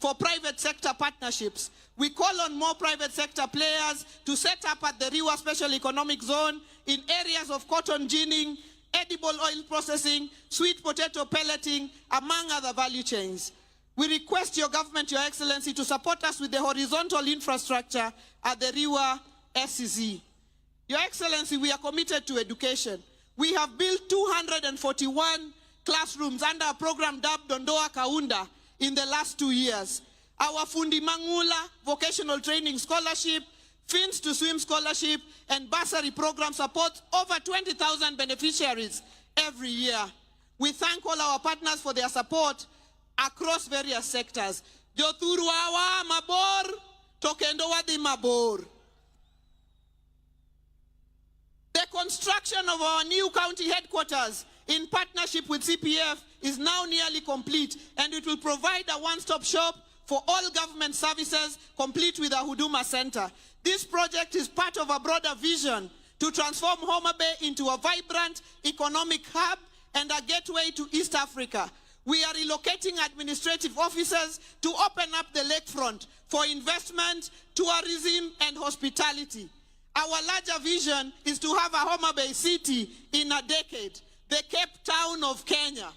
for private sector partnerships. We call on more private sector players to set up at the Riwa Special Economic Zone in areas of cotton ginning, edible oil processing, sweet potato pelleting, among other value chains. We request your government, Your Excellency, to support us with the horizontal infrastructure at the Riwa SCZ. Your Excellency, we are committed to education. We have built 241 classrooms under a program dubbed Dondoa Kaunda in the last 2 years. Our Fundi Mangula Vocational Training Scholarship, Fins to Swim Scholarship, and bursary program supports over 20,000 beneficiaries every year. We thank all our partners for their support across various sectors. Joturuawa mabor, tokendo wadi mabor. The construction of our new county headquarters in partnership with CPF is now nearly complete, and it will provide a one-stop shop for all government services, complete with a Huduma Center. This project is part of a broader vision to transform Homa Bay into a vibrant economic hub and a gateway to East Africa. We are relocating administrative offices to open up the lakefront for investment, tourism, and hospitality. Our larger vision is to have a Homa Bay city in a decade, the Cape Town of Kenya.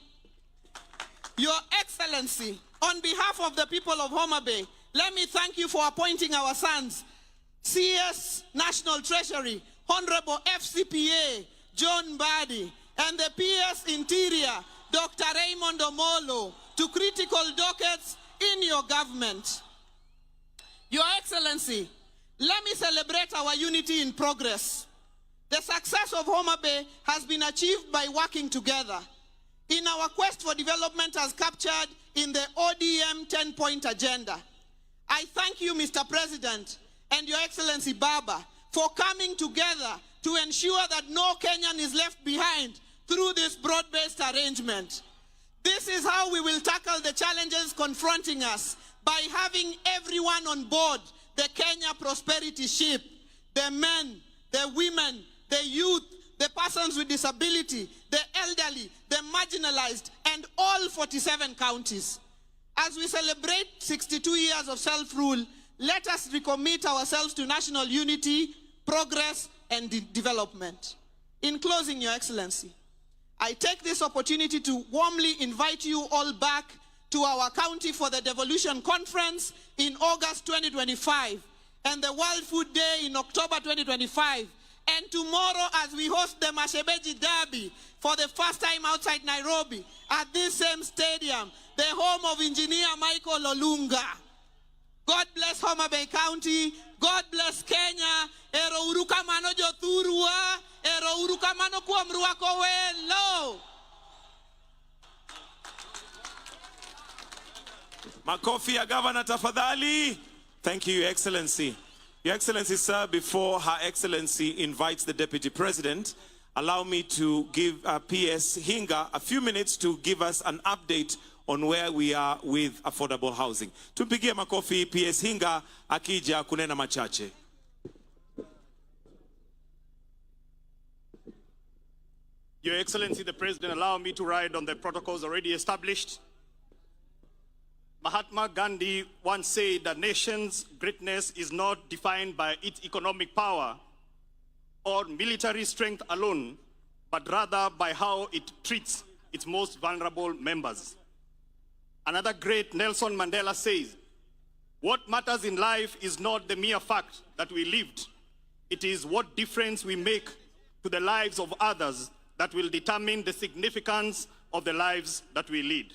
Your Excellency, on behalf of the people of Homa Bay, let me thank you for appointing our sons, CS National Treasury, Honorable FCPA John Badi, and the PS Interior, Dr. Raymond Omolo, to critical dockets in your government. Your Excellency, let me celebrate our unity in progress. The success of Homa Bay has been achieved by working together. In our quest for development as captured in the ODM 10-point agenda. I thank you, Mr. President, and Your Excellency Baba, for coming together to ensure that no Kenyan is left behind through this broad-based arrangement. This is how we will tackle the challenges confronting us, by having everyone on board the Kenya prosperity ship, the men, the women, the youth, the persons with disability, the elderly, the marginalized, and all 47 counties. As we celebrate 62 years of self-rule, let us recommit ourselves to national unity, progress, and development. In closing, Your Excellency, I take this opportunity to warmly invite you all back to our county for the Devolution Conference in August 2025 and the World Food Day in October 2025. And tomorrow, as we host the Mashebeji Derby for the first time outside Nairobi at this same stadium, the home of Engineer Michael Olunga. God bless Homa Bay County. God bless Kenya. Ero uruka mano joturua. Ero uruka mano kuamrua kowelo. Makofi ya Governor tafadhali. Thank you, Your Excellency. Your Excellency, sir, before Her Excellency invites the Deputy President, allow me to give PS Hinga a few minutes to give us an update on where we are with affordable housing. Tumpigie makofi PS Hinga akija kunena machache. Your Excellency, the President, allow me to ride on the protocols already established. Mahatma Gandhi once said that nation's greatness is not defined by its economic power or military strength alone, but rather by how it treats its most vulnerable members. Another great, Nelson Mandela, says, "What matters in life is not the mere fact that we lived. It is what difference we make to the lives of others that will determine the significance of the lives that we lead."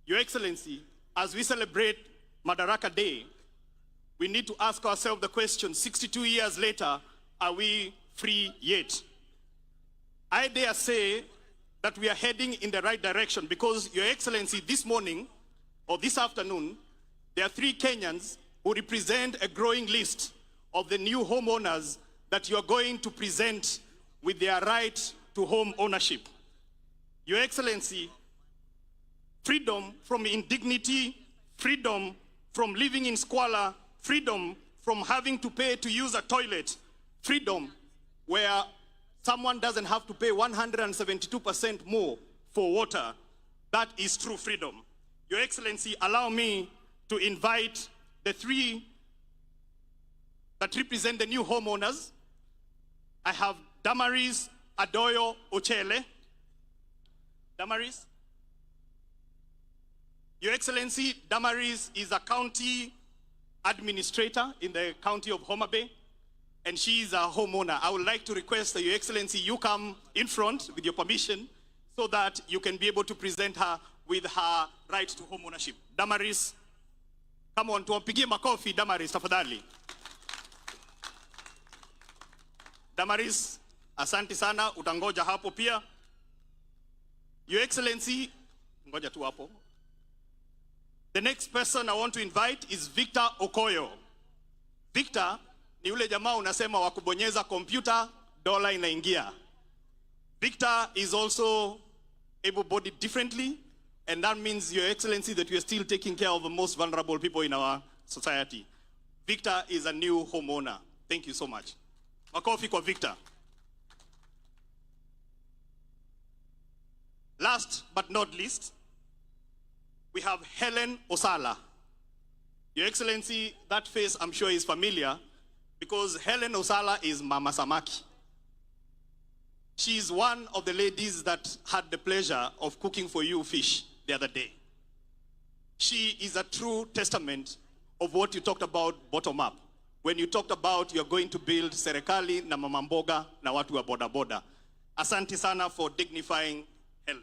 Your Excellency, as we celebrate Madaraka Day, we need to ask ourselves the question, 62 years later, are we free yet? I dare say that we are heading in the right direction because, Your Excellency, this morning or this afternoon, there are 3 Kenyans who represent a growing list of the new homeowners that you are going to present with their right to home ownership. Your Excellency, freedom from indignity, freedom from living in squalor, freedom from having to pay to use a toilet, freedom where someone doesn't have to pay 172% more for water. That is true freedom. Your Excellency, allow me to invite the three that represent the new homeowners. I have Damaris Adoyo Ochele. Damaris. Your Excellency, Damaris is a county administrator in the county of Homa Bay, and she is a homeowner. I would like to request that Your Excellency, you come in front with your permission so that you can be able to present her with her right to homeownership. Damaris, come on, tuwapigie makofi Damaris, tafadhali. Damaris, asante sana, utangoja hapo pia. Your Excellency, ngoja tu hapo. The next person I want to invite is Victor Okoyo. Victor ni yule jamaa unasema wa kubonyeza kompyuta dola inaingia. Victor is also able-bodied differently, and that means, Your Excellency, that we are still taking care of the most vulnerable people in our society. Victor is a new homeowner. Thank you so much. Makofi kwa Victor. Last but not least, we have Helen Osala. Your Excellency, that face I'm sure is familiar because Helen Osala is Mama Samaki. She is one of the ladies that had the pleasure of cooking for you fish the other day. She is a true testament of what you talked about bottom up. When you talked about you're going to build serikali na mama mboga na watu wa boda boda. Asante sana for dignifying Helen.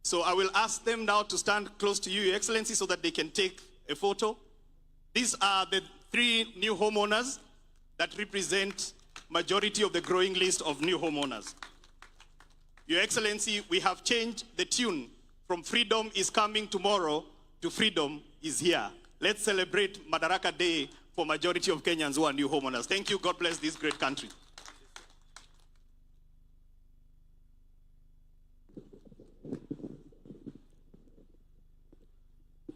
So I will ask them now to stand close to you, Your Excellency, so that they can take a photo. These are the three new homeowners that represent majority of the growing list of new homeowners. Your Excellency, we have changed the tune from Freedom is Coming Tomorrow to Freedom is Here. Let's celebrate Madaraka Day for majority of Kenyans who are new homeowners. Thank you. God bless this great country.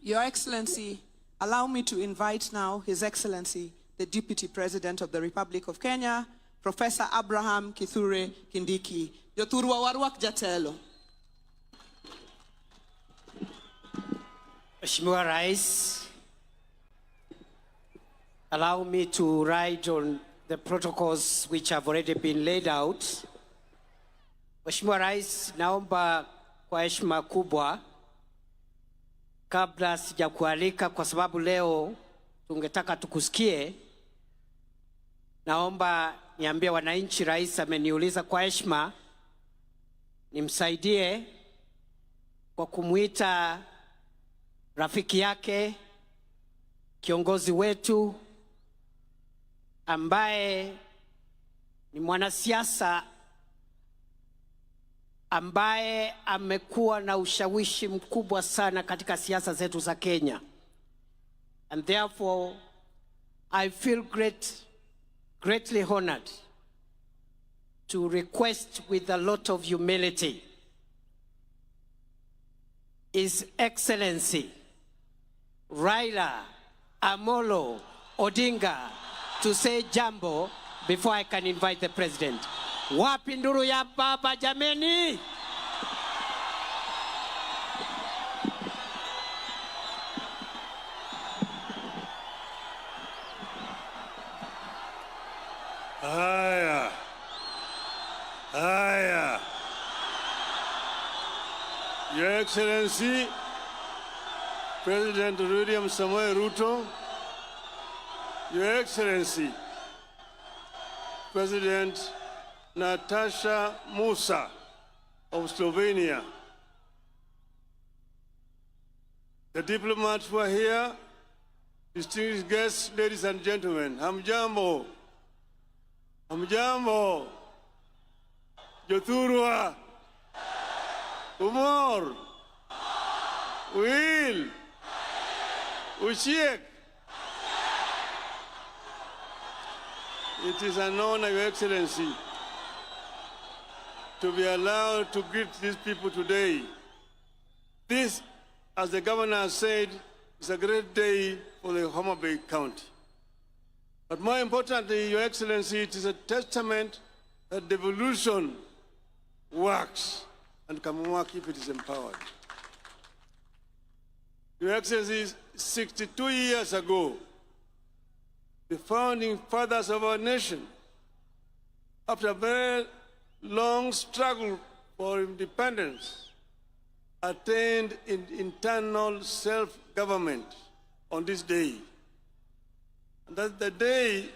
Your Excellency, allow me to invite now His Excellency, the Deputy President of the Republic of Kenya, Professor Abraham Kithure Kindiki. Jothurwa warwak jatelo. Mheshimiwa Rais, allow me to ride on the protocols which have already been laid out. Mheshimiwa Rais, naomba kwa heshima kubwa, kabla sijakualika kwa sababu leo tungetaka tukusikie, naomba niambie wananchi Rais ameniuliza kwa heshima nimsaidie kwa kumuita rafiki yake, kiongozi wetu ambaye ni mwanasiasa ambaye amekuwa na ushawishi mkubwa sana katika siasa zetu za Kenya. And therefore, I feel greatly honored to request with a lot of humility His Excellency Raila Amolo Odinga to say jambo before I can invite the President. Wapi nduru ya baba jameni? Haya. Your Excellency, President William Samoei Ruto, Your Excellency, President Natasha Musa of Slovenia, the diplomats who are here, distinguished guests, ladies and gentlemen, hamjambo, hamjambo, Jothurwa, Umor, Will, Ushiek. It is an honor, Your Excellency, to be allowed to greet these people today. This, as the governor has said, is a great day for the Homa Bay County. But more importantly, Your Excellency, it is a testament that devolution works and can work if it is empowered. Your Excellency, 62 years ago, the founding fathers of our nation, after a very long struggle for independence, attained internal self-government on this day. And that's the day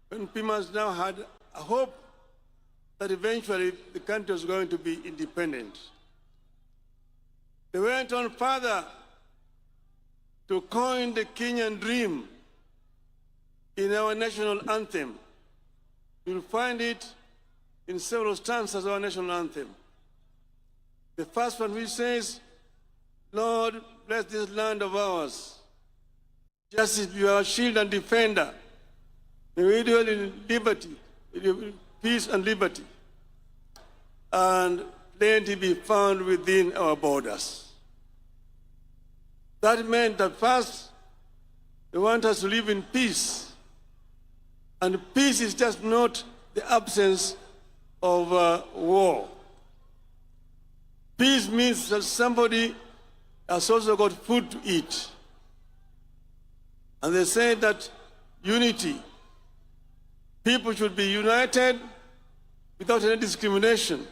when Pimas now had a hope that eventually the country was going to be independent. They went on further to coin the Kenyan dream in our national anthem. You'll find it in several stanzas of our national anthem. The first one which says, Lord, bless this land of ours. Justice be our shield and defender. May we dwell in liberty, peace and liberty, and plenty be found within our borders. That meant that first, they want us to live in peace. And peace is just not the absence of war. Peace means that somebody has also got food to eat. And they say that unity, people should be united without any discrimination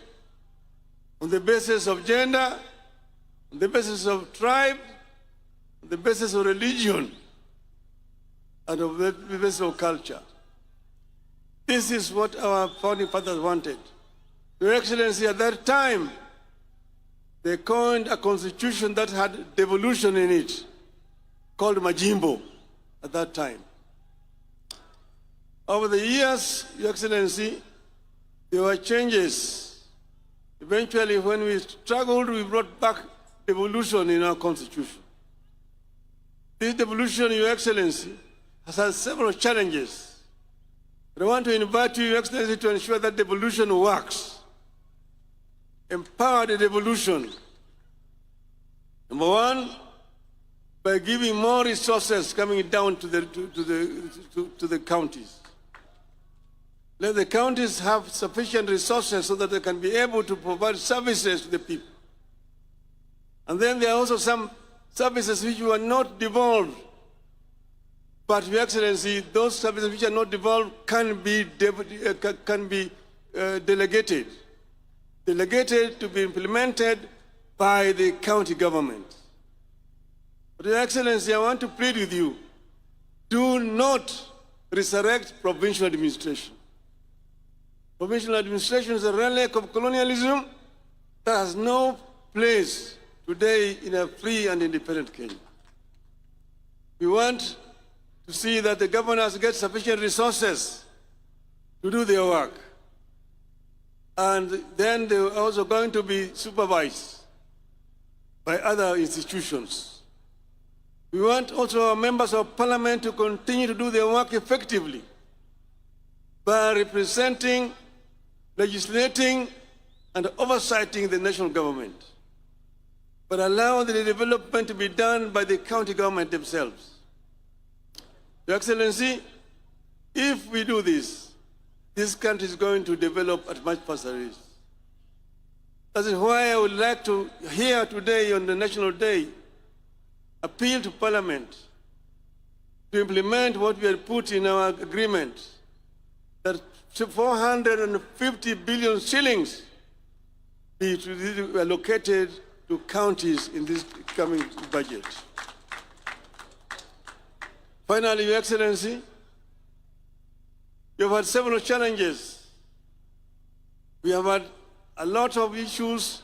on the basis of gender, on the basis of tribe, on the basis of religion, and on the basis of culture. This is what our founding fathers wanted. Your Excellency, at that time, they coined a constitution that had devolution in it, called Majimbo at that time. Over the years, Your Excellency, there were changes. Eventually, when we struggled, we brought back devolution in our constitution. This devolution, Your Excellency, has had several challenges. But I want to invite you, Your Excellency, to ensure that devolution works. Empower the devolution. Number one, by giving more resources coming down to the counties. Let the counties have sufficient resources so that they can be able to provide services to the people. And then there are also some services which were not devolved. But, Your Excellency, those services which are not devolved can be delegated. Delegated to be implemented by the county government. But, Your Excellency, I want to plead with you, do not resurrect provincial administration. Provincial administration is a relic of colonialism that has no place today in a free and independent Kenya. We want to see that the governors get sufficient resources to do their work. And then they are also going to be supervised by other institutions. We want also our members of parliament to continue to do their work effectively by representing, legislating, and oversighting the national government, but allow the development to be done by the county government themselves. Your Excellency, if we do this country is going to develop at much faster rate. That is why I would like to here today on the National Day appeal to Parliament to implement what we had put in our agreement, that 450 billion shillings be allocated to counties in this coming budget. Finally, Your Excellency, we have had several challenges. We have had a lot of issues.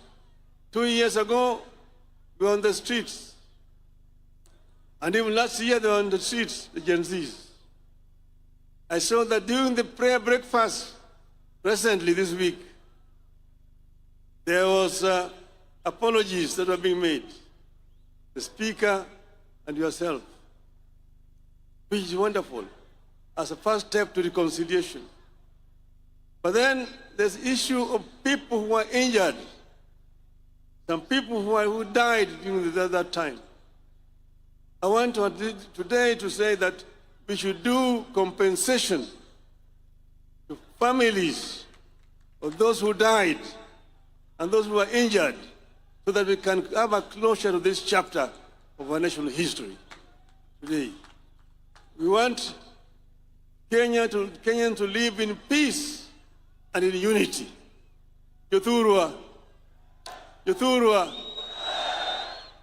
2 years ago, we were on the streets. And even last year, they were on the streets, the Gen Zs. I saw that during the prayer breakfast recently this week, there was apologies that were being made. The Speaker and yourself, which is wonderful, as a first step to reconciliation. But then there's the issue of people who are injured, some people who died during that time. I want today to say that we should do compensation to families of those who died and those who are injured, so that we can have a closure to this chapter of our national history today. We want Kenyans to live in peace and in unity. Yothurwa.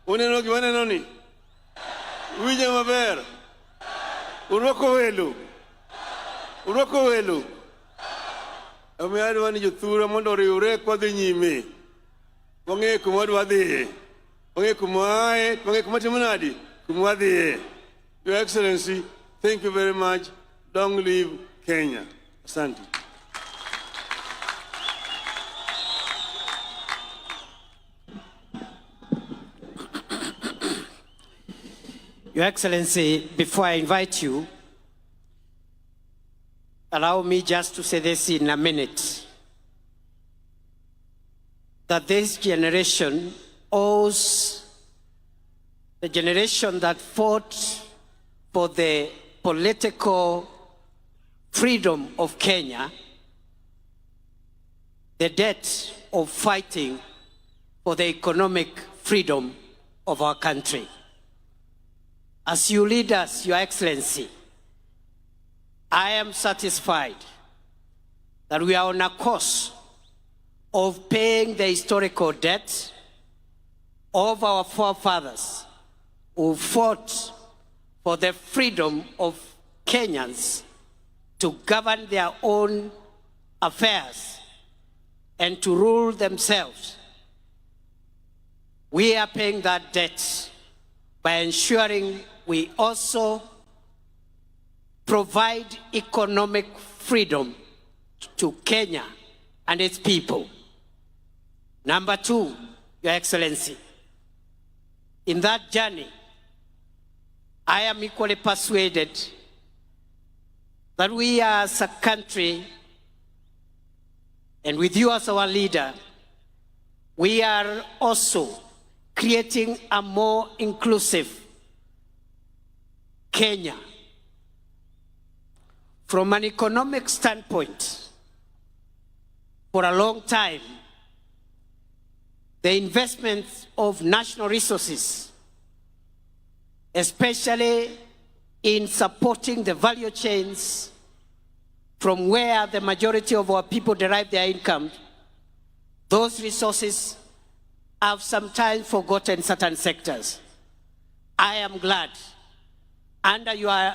Unenogi wanenoni. Wija maber. Uroko welu. Amiari wani Yothurwa mondo riure kwa dhi nyime. Wange kumadwa dhi. Wange kumae, wange kumatimunadi. Kumadhi. Your Excellency, thank you very much. Long live Kenya. Asante. Your Excellency, before I invite you, allow me just to say this in a minute, that this generation owes the generation that fought for the political freedom of Kenya, the debt of fighting for the economic freedom of our country. As you lead us, Your Excellency, I am satisfied that we are on a course of paying the historical debt of our forefathers who fought for the freedom of Kenyans to govern their own affairs and to rule themselves. We are paying that debt by ensuring we also provide economic freedom to Kenya and its people. Number two, Your Excellency, in that journey, I am equally persuaded that we as a country, and with you as our leader, we are also creating a more inclusive Kenya. From an economic standpoint, for a long time, the investments of national resources, especially in supporting the value chains from where the majority of our people derive their income, those resources have sometimes forgotten certain sectors. I am glad, under your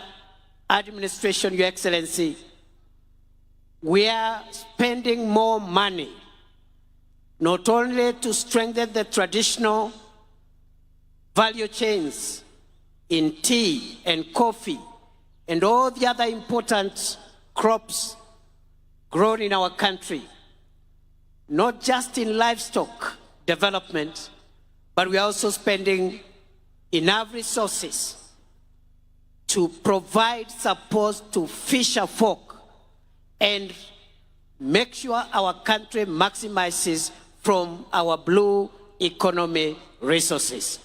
administration, Your Excellency, we are spending more money, not only to strengthen the traditional value chains in tea and coffee and all the other important crops grown in our country, not just in livestock development, but we are also spending enough resources to provide support to fisher folk and make sure our country maximizes from our blue economy resources.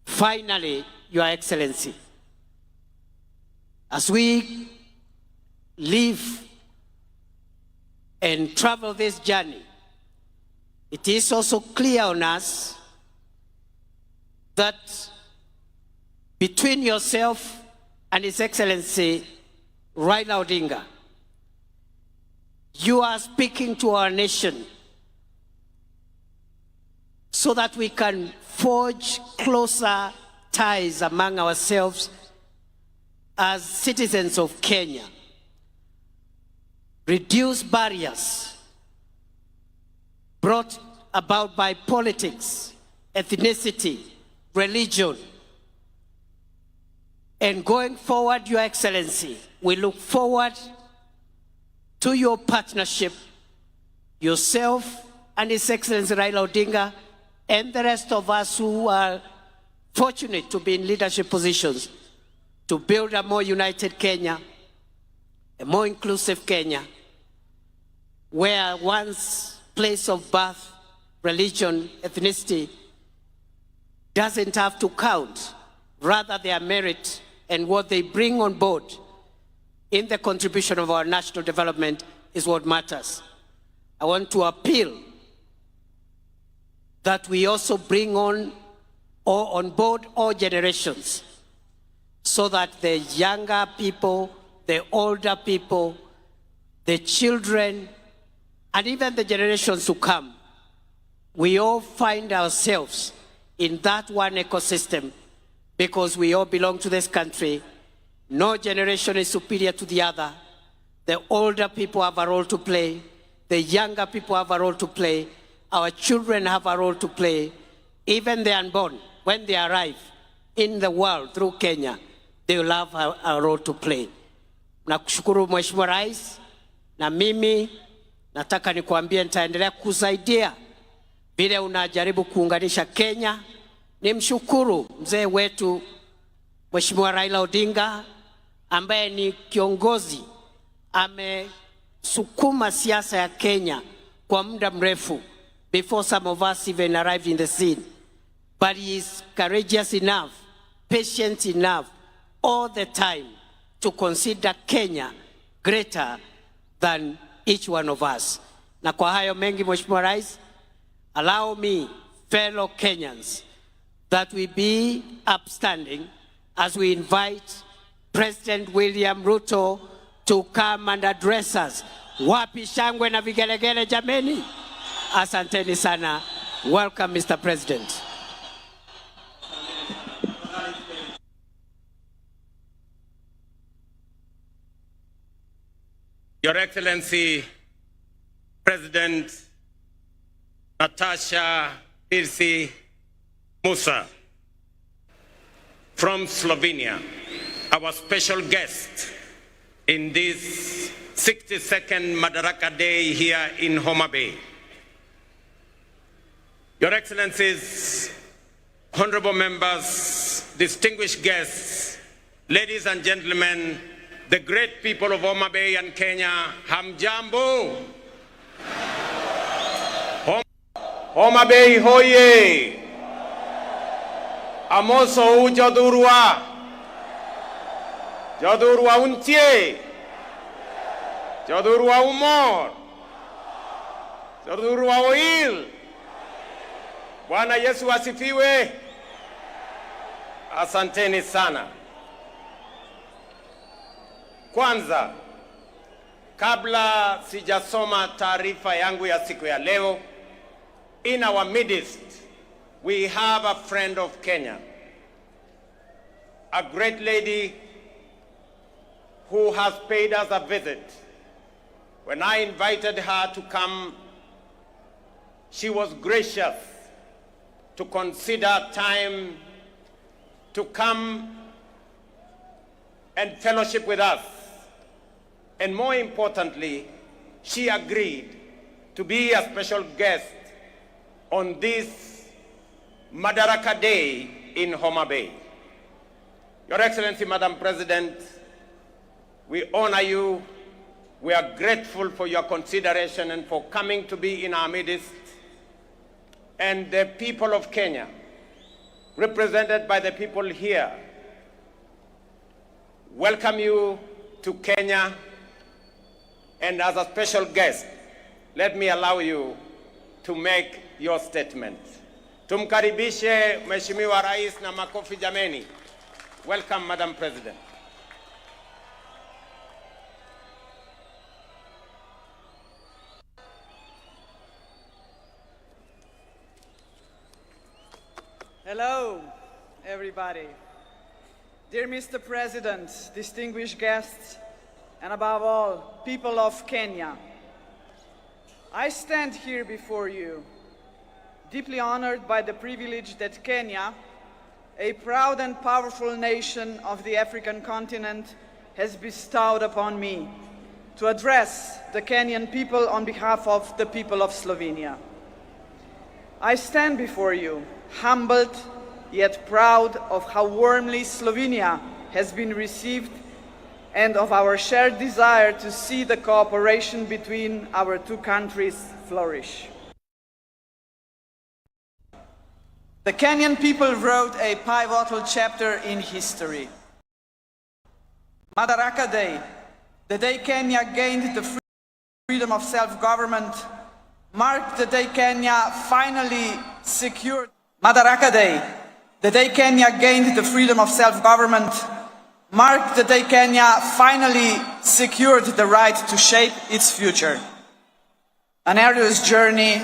Finally, Your Excellency, as we live and travel this journey, it is also clear on us that between yourself and His Excellency Raila Odinga, you are speaking to our nation so that we can forge closer ties among ourselves as citizens of Kenya, reduce barriers brought about by politics, ethnicity, religion. And going forward, Your Excellency, we look forward to your partnership, yourself and His Excellency Raila Odinga, and the rest of us who are fortunate to be in leadership positions, to build a more united Kenya, a more inclusive Kenya, where one's place of birth, religion, ethnicity doesn't have to count. Rather, their merit and what they bring on board in the contribution of our national development is what matters. I want to appeal that we also bring on board all generations, so that the younger people, the older people, the children, and even the generations to come, we all find ourselves in that one ecosystem, because we all belong to this country. No generation is superior to the other. The older people have a role to play. The younger people have a role to play. Our children have a role to play. Even the unborn, when they arrive in the world through Kenya, they will have a role to play. Nakushukuru Mheshimiwa Rais, na mimi nataka nikuambie nitaendelea kusaidia vile unajaribu kuunganisha Kenya. Nimshukuru mzee wetu Mheshimiwa Raila Odinga, ambaye ni kiongozi amesukuma siasa ya Kenya kwa muda mrefu, before some of us even arrived in the scene. But he is courageous enough, patient enough, all the time to consider Kenya greater than each one of us. Na kwa hayo mengi, Mheshimiwa Rais, allow me, fellow Kenyans, that we be upstanding as we invite President William Ruto to come and address us. Wapi shangwe na vigelegele jameni? Asanteni sana. Welcome, Mr. President. Your Excellency, President Natasha Pirsi Musa from Slovenia, our special guest in this 62nd Madaraka Day here in Homa Bay. Your Excellencies, honorable members, distinguished guests, ladies and gentlemen, the great people of Homa Bay and Kenya, hamjambo. Homa Bay hoye. Amoso jodurwa. Jodurwa untie. Jodurwa umor. Jodurwa oil. Bwana Yesu asifiwe. Asanteni sana. Kwanza, kabla sijasoma taarifa yangu ya siku ya leo, in our midst, we have a friend of Kenya, a great lady who has paid us a visit. When I invited her to come, she was gracious to consider time to come and fellowship with us. And more importantly, she agreed to be a special guest on this Madaraka Day in Homa Bay. Your Excellency, Madam President, we honor you. We are grateful for your consideration and for coming to be in our midst. And the people of Kenya, represented by the people here, welcome you to Kenya. And as a special guest, let me allow you to make your statement. Tumkaribishe Mheshimiwa Rais na makofi jameni. Welcome, Madam President. Hello, everybody. Dear Mr. President, distinguished guests, and above all, people of Kenya, I stand here before you, deeply honored by the privilege that Kenya, a proud and powerful nation of the African continent, has bestowed upon me to address the Kenyan people on behalf of the people of Slovenia. I stand before you, humbled yet proud of how warmly Slovenia has been received and of our shared desire to see the cooperation between our two countries flourish. The Kenyan people wrote a pivotal chapter in history. Madaraka Day, the day Kenya gained the freedom of self-government, marked the day Kenya finally secured Madaraka Day, the day Kenya gained the freedom of self-government, marked the day Kenya finally secured the right to shape its future. An arduous journey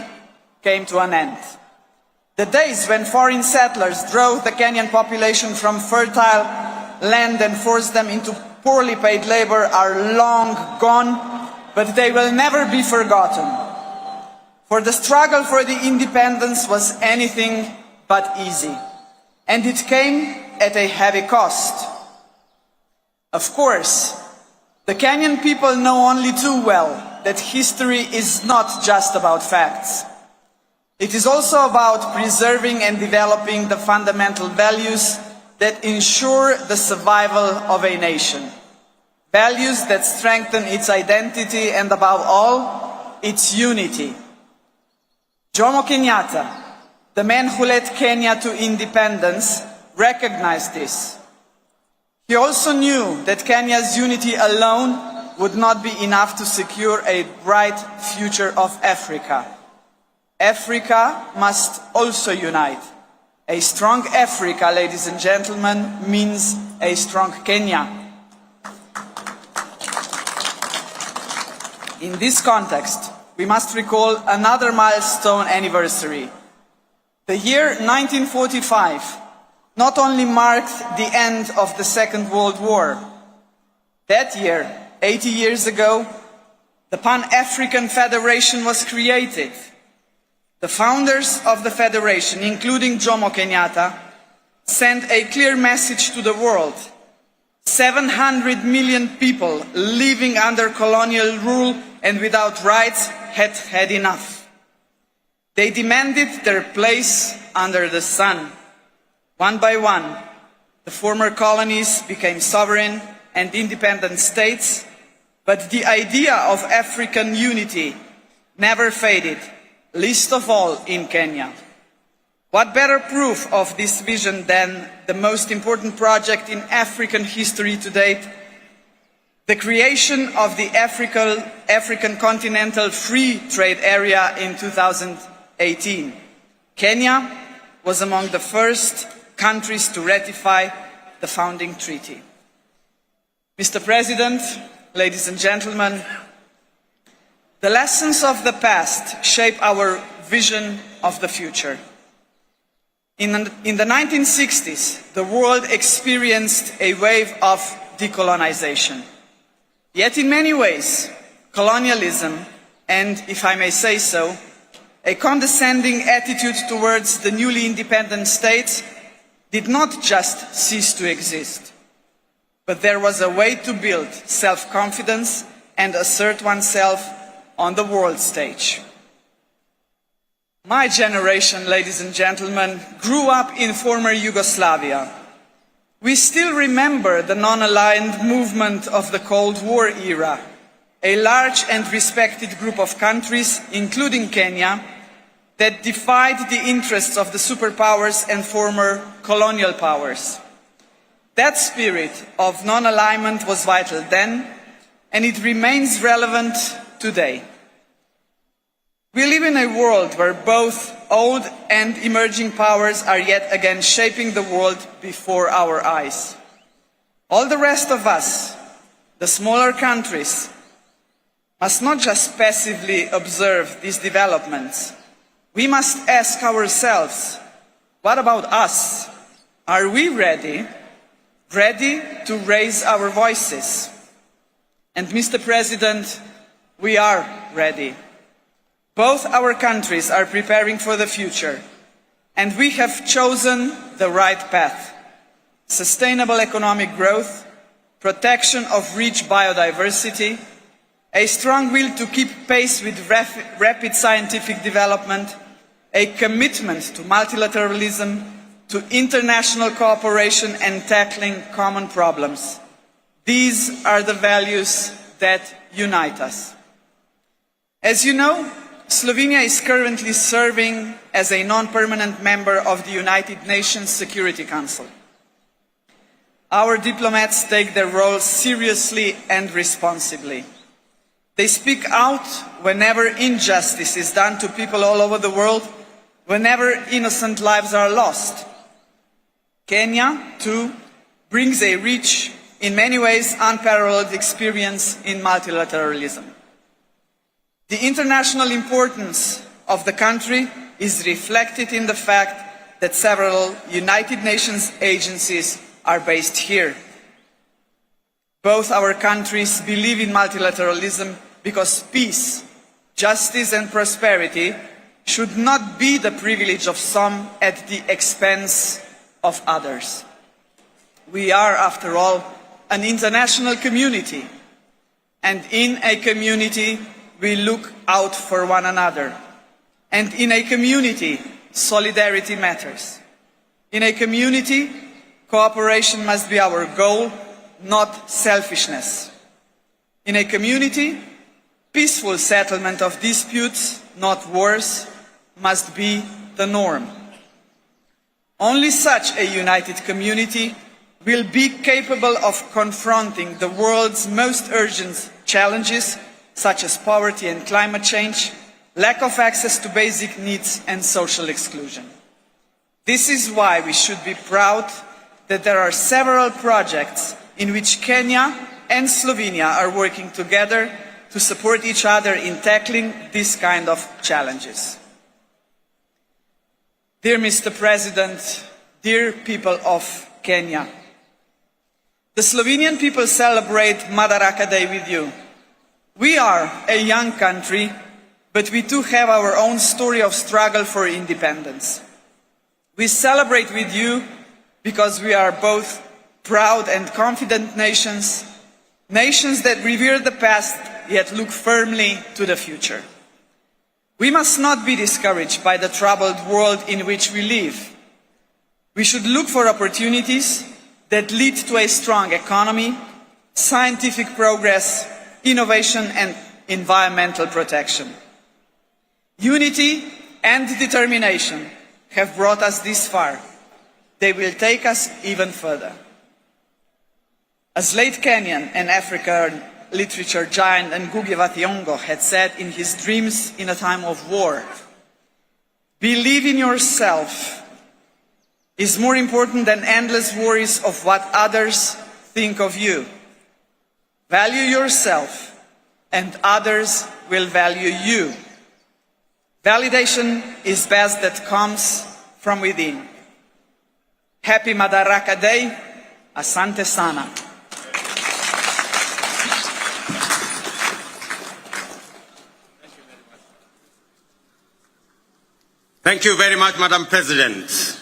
came to an end. The days when foreign settlers drove the Kenyan population from fertile land and forced them into poorly paid labor are long gone, but they will never be forgotten. For the struggle for the independence was anything but easy, and it came at a heavy cost. Of course, the Kenyan people know only too well that history is not just about facts. It is also about preserving and developing the fundamental values that ensure the survival of a nation. Values that strengthen its identity and, above all, its unity. Jomo Kenyatta, the man who led Kenya to independence, recognized this. He also knew that Kenya's unity alone would not be enough to secure a bright future of Africa. Africa must also unite. A strong Africa, ladies and gentlemen, means a strong Kenya. In this context, we must recall another milestone anniversary. The year 1945 not only marked the end of the Second World War. That year, 80 years ago, the Pan-African Federation was created. The founders of the Federation, including Jomo Kenyatta, sent a clear message to the world. 700 million people living under colonial rule and without rights had had enough. They demanded their place under the sun. One by one, the former colonies became sovereign and independent states, but the idea of African unity never faded, least of all in Kenya. What better proof of this vision than the most important project in African history to date, the creation of the African Continental Free Trade Area in 2018. Kenya was among the first countries to ratify the founding treaty. Mr. President, ladies and gentlemen, the lessons of the past shape our vision of the future. In the 1960s, the world experienced a wave of decolonization. Yet in many ways, colonialism, and if I may say so, a condescending attitude towards the newly independent states did not just cease to exist, but there was a way to build self-confidence and assert oneself on the world stage. My generation, ladies and gentlemen, grew up in former Yugoslavia. We still remember the non-aligned movement of the Cold War era, a large and respected group of countries, including Kenya, that defied the interests of the superpowers and former colonial powers. That spirit of non-alignment was vital then, and it remains relevant today. We live in a world where both old and emerging powers are yet again shaping the world before our eyes. All the rest of us, the smaller countries, must not just passively observe these developments. We must ask ourselves, what about us? Are we ready to raise our voices? And Mr. President, we are ready. Both our countries are preparing for the future, and we have chosen the right path. Sustainable economic growth, protection of rich biodiversity, a strong will to keep pace with rapid scientific development, a commitment to multilateralism, to international cooperation and tackling common problems. These are the values that unite us. As you know, Slovenia is currently serving as a non-permanent member of the United Nations Security Council. Our diplomats take their role seriously and responsibly. They speak out whenever injustice is done to people all over the world, whenever innocent lives are lost. Kenya, too, brings a rich, in many ways unparalleled experience in multilateralism. The international importance of the country is reflected in the fact that several United Nations agencies are based here. Both our countries believe in multilateralism because peace, justice and prosperity should not be the privilege of some at the expense of others. We are, after all, an international community, and in a community we look out for one another. And in a community, solidarity matters. In a community, cooperation must be our goal, not selfishness. In a community, peaceful settlement of disputes, not wars, must be the norm. Only such a united community will be capable of confronting the world's most urgent challenges, such as poverty and climate change, lack of access to basic needs and social exclusion. This is why we should be proud that there are several projects in which Kenya and Slovenia are working together to support each other in tackling this kind of challenges. Dear Mr. President, dear people of Kenya, the Slovenian people celebrate Madaraka Day with you. We are a young country, but we too have our own story of struggle for independence. We celebrate with you because we are both proud and confident nations, nations that revere the past yet look firmly to the future. We must not be discouraged by the troubled world in which we live. We should look for opportunities that lead to a strong economy, scientific progress, innovation and environmental protection. Unity and determination have brought us this far. They will take us even further. As late Kenyan and African literature giant Ngugi wa Thiong'o had said in his Dreams in a Time of War, believe in yourself is more important than endless worries of what others think of you. Value yourself and others will value you. Validation is best that comes from within. Happy Madaraka Day. Asante sana. Thank you very much, Madam President.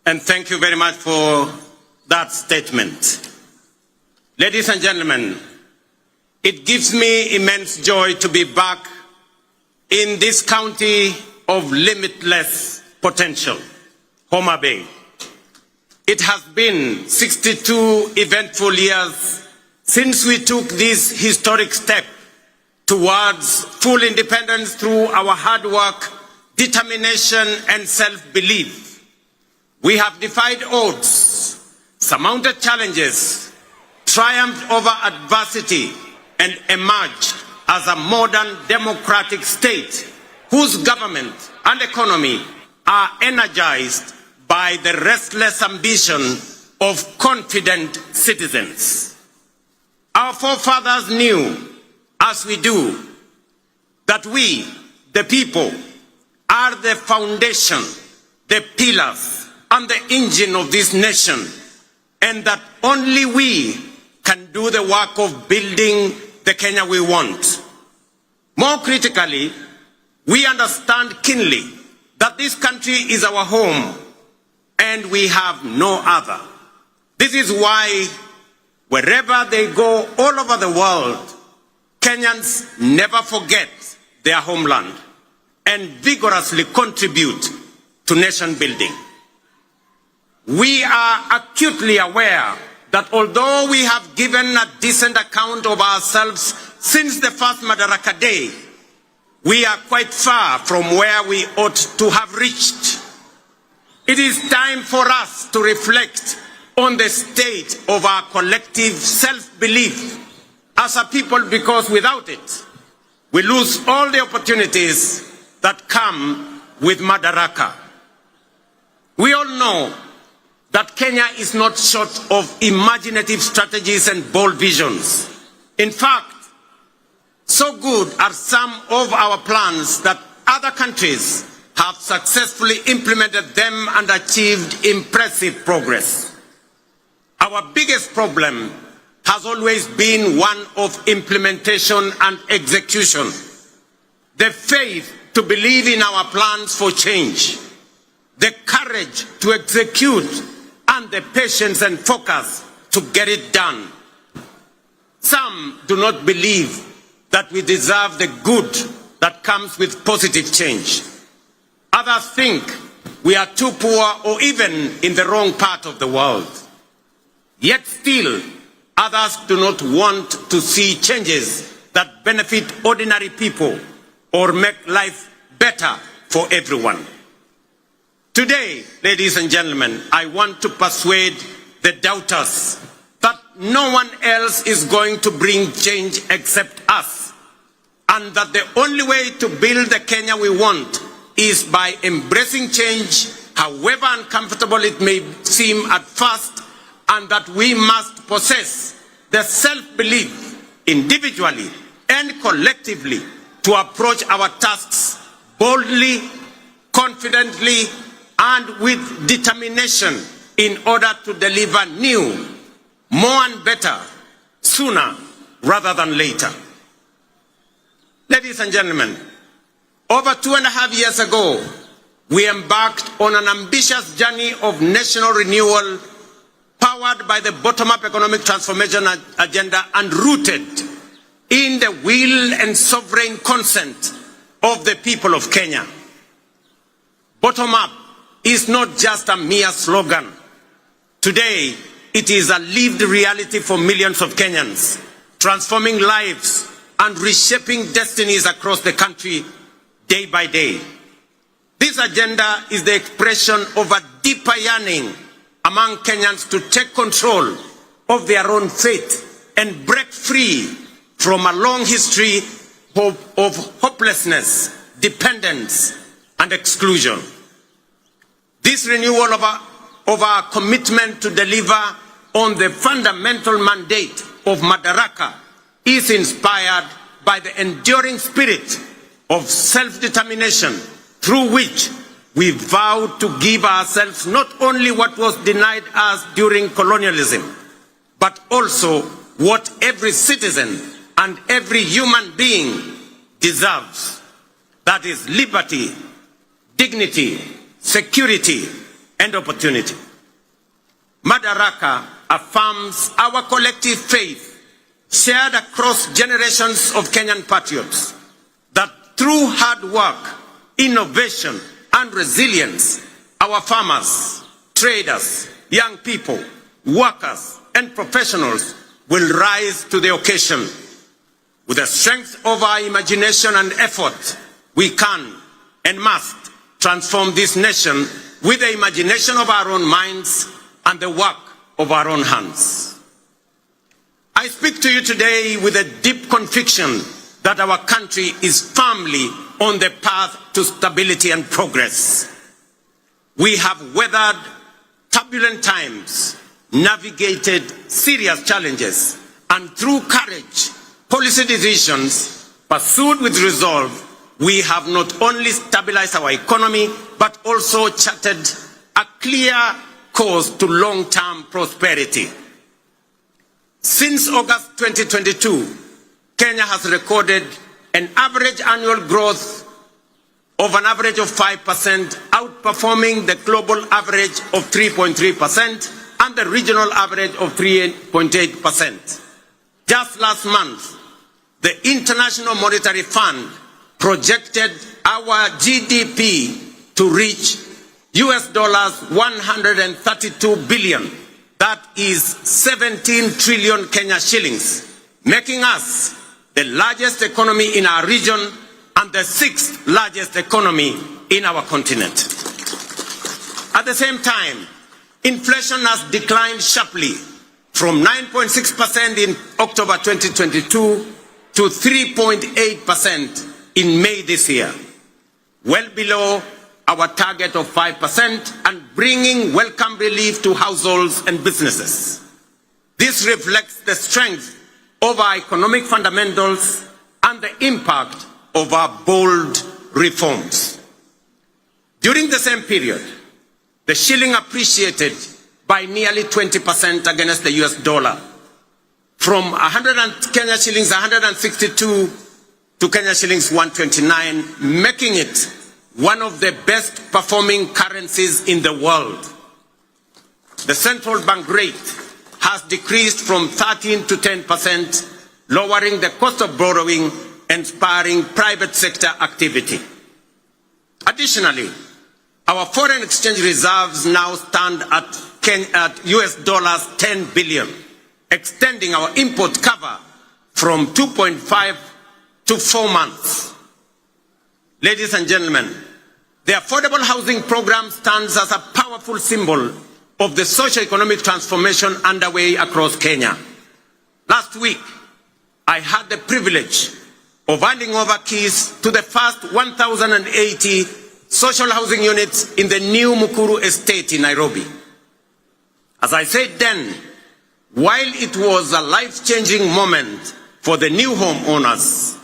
And thank you very much for that statement. Ladies and gentlemen, it gives me immense joy to be back in this county of limitless potential, Homa Bay. It has been 62 eventful years since we took this historic step towards full independence through our hard work, determination and self-belief. We have defied odds, surmounted challenges, triumphed over adversity, and emerged as a modern democratic state whose government and economy are energized by the restless ambition of confident citizens. Our forefathers knew, as we do, that we, the people, are the foundation, the pillars, and the engine of this nation, and that only we can do the work of building the Kenya we want. More critically, we understand keenly that this country is our home, and we have no other. This is why, wherever they go all over the world, Kenyans never forget their homeland and vigorously contribute to nation building. We are acutely aware that although we have given a decent account of ourselves since the first Madaraka Day, we are quite far from where we ought to have reached. It is time for us to reflect on the state of our collective self-belief as a people, because without it, we lose all the opportunities that come with Madaraka. We all know that Kenya is not short of imaginative strategies and bold visions. In fact, so good are some of our plans that other countries have successfully implemented them and achieved impressive progress. Our biggest problem has always been one of implementation and execution. The faith to believe in our plans for change, the courage to execute, and the patience and focus to get it done. Some do not believe that we deserve the good that comes with positive change. Others think we are too poor or even in the wrong part of the world. Yet still, others do not want to see changes that benefit ordinary people or make life better for everyone. Today, ladies and gentlemen, I want to persuade the doubters that no one else is going to bring change except us, and that the only way to build the Kenya we want is by embracing change, however uncomfortable it may seem at first, and that we must possess the self-belief individually and collectively to approach our tasks boldly, confidently, and with determination in order to deliver new, more and better, sooner rather than later. Ladies and gentlemen, over 2.5 years ago, we embarked on an ambitious journey of national renewal powered by the bottom-up economic transformation agenda and rooted in the will and sovereign consent of the people of Kenya. Bottom-up is not just a mere slogan. Today, it is a lived reality for millions of Kenyans, transforming lives and reshaping destinies across the country day by day. This agenda is the expression of a deeper yearning among Kenyans to take control of their own fate and break free from a long history of hopelessness, dependence, and exclusion. This renewal of our commitment to deliver on the fundamental mandate of Madaraka is inspired by the enduring spirit of self-determination through which we vow to give ourselves not only what was denied us during colonialism, but also what every citizen and every human being deserves. That is liberty, dignity, security, and opportunity. Madaraka affirms our collective faith, shared across generations of Kenyan patriots, that through hard work, innovation, and resilience, our farmers, traders, young people, workers, and professionals will rise to the occasion. With the strength of our imagination and effort, we can and must transform this nation with the imagination of our own minds and the work of our own hands. I speak to you today with a deep conviction that our country is firmly on the path to stability and progress. We have weathered turbulent times, navigated serious challenges, and through courage, policy decisions pursued with resolve, we have not only stabilized our economy, but also charted a clear course to long-term prosperity. Since August 2022, Kenya has recorded an average annual growth of an average of 5%, outperforming the global average of 3.3% and the regional average of 3.8%. Just last month, the International Monetary Fund projected our GDP to reach US $132 billion. That is 17 trillion Kenya shillings, making us the largest economy in our region and the 6th largest economy in our continent. At the same time, inflation has declined sharply from 9.6% in October 2022 to 3.8% in May this year, well below our target of 5% and bringing welcome relief to households and businesses. This reflects the strength of our economic fundamentals and the impact of our bold reforms. During the same period, the shilling appreciated by nearly 20% against the US dollar, from Kenya shillings 162 to Kenya shillings 129, making it one of the best performing currencies in the world. The central bank rate has decreased from 13 to 10%, lowering the cost of borrowing and spurring private sector activity. Additionally, our foreign exchange reserves now stand at US dollars 10 billion, extending our import cover from 2.5 to 4 months. Ladies and gentlemen, the affordable housing program stands as a powerful symbol of the socio-economic transformation underway across Kenya. Last week, I had the privilege of handing over keys to the first 1,080 social housing units in the new Mukuru estate in Nairobi. As I said then, while it was a life-changing moment for the new homeowners,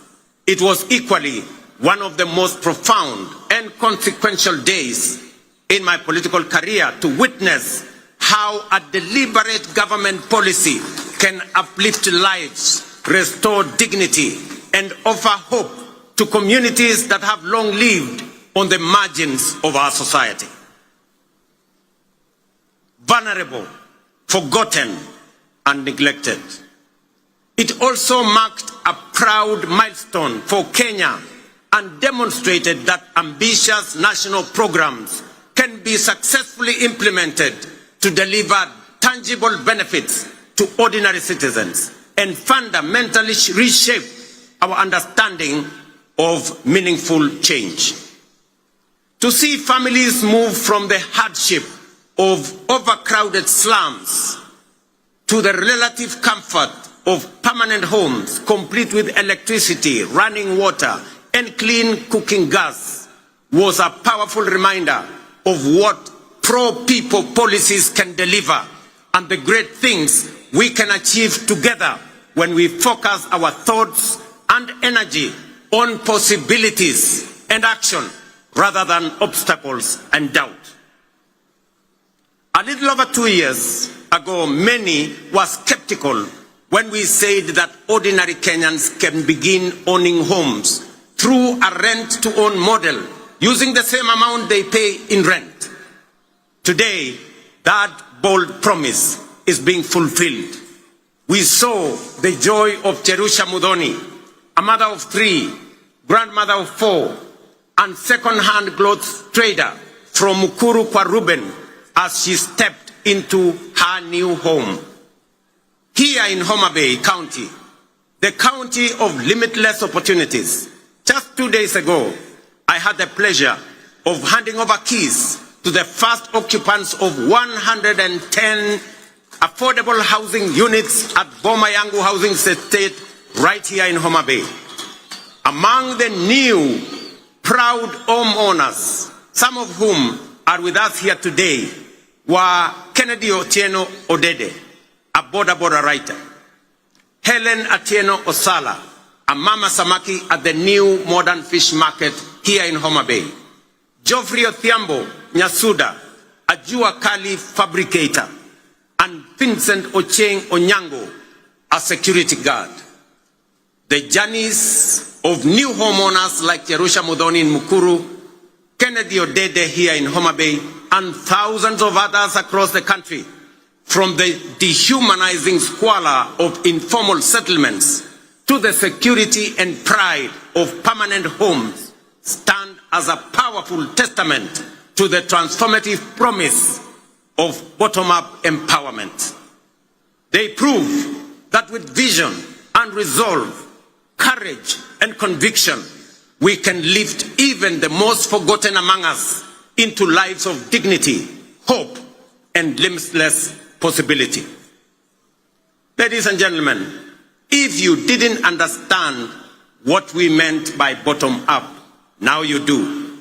it was equally one of the most profound and consequential days in my political career to witness how a deliberate government policy can uplift lives, restore dignity, and offer hope to communities that have long lived on the margins of our society. Vulnerable, forgotten, and neglected. It also marked a proud milestone for Kenya and demonstrated that ambitious national programs can be successfully implemented to deliver tangible benefits to ordinary citizens and fundamentally reshape our understanding of meaningful change. To see families move from the hardship of overcrowded slums to the relative comfort of permanent homes, complete with electricity, running water, and clean cooking gas, was a powerful reminder of what pro-people policies can deliver and the great things we can achieve together when we focus our thoughts and energy on possibilities and action rather than obstacles and doubt. A little over 2 years ago, many were skeptical when we said that ordinary Kenyans can begin owning homes through a rent-to-own model using the same amount they pay in rent. Today, that bold promise is being fulfilled. We saw the joy of Cherusha Mudhoni, a mother of 3, grandmother of 4, and second-hand clothes trader from Mukuru kwa Ruben as she stepped into her new home. Here in Homa Bay County, the county of limitless opportunities, just 2 days ago, I had the pleasure of handing over keys to the first occupants of 110 affordable housing units at Boma Yangu Housing Estate right here in Homa Bay. Among the new proud homeowners, some of whom are with us here today, were Kennedy Otieno Odede, a border writer, Helen Atieno Osala, a mama samaki at the new modern fish market here in Homa Bay, Geoffrey Othiambo Nyasuda, a Jua Kali fabricator, and Vincent Ocheng Onyango, a security guard. The journeys of new homeowners like Cherusha Mudhoni in Mukuru, Kennedy Odede here in Homa Bay, and thousands of others across the country, from the dehumanizing squalor of informal settlements to the security and pride of permanent homes, stand as a powerful testament to the transformative promise of bottom-up empowerment. They prove that with vision and resolve, courage and conviction, we can lift even the most forgotten among us into lives of dignity, hope, and limitless possibility. Ladies and gentlemen, if you didn't understand what we meant by bottom-up, now you do.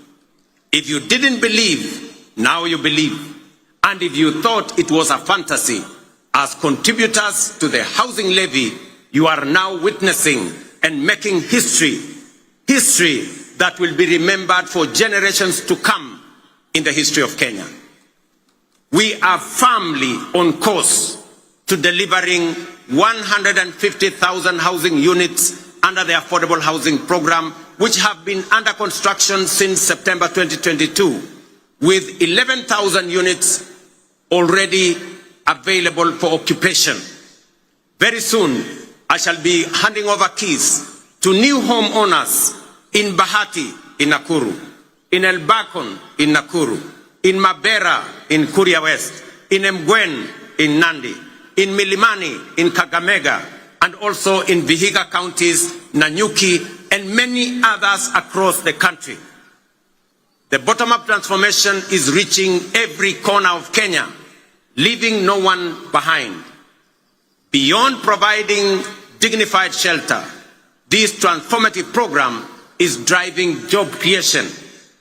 If you didn't believe, now you believe. And if you thought it was a fantasy, as contributors to the housing levy, you are now witnessing and making history that will be remembered for generations to come in the history of Kenya. We are firmly on course to delivering 150,000 housing units under the Affordable Housing Program, which have been under construction since September 2022, with 11,000 units already available for occupation. Very soon, I shall be handing over keys to new homeowners in Bahati, in Nakuru, in Elbakon, in Nakuru, in Mabera, in Kuria West, in Mgwen, in Nandi, in Milimani, in Kakamega, and also in Vihiga counties, Nanyuki, and many others across the country. The bottom-up transformation is reaching every corner of Kenya, leaving no one behind. Beyond providing dignified shelter, this transformative program is driving job creation,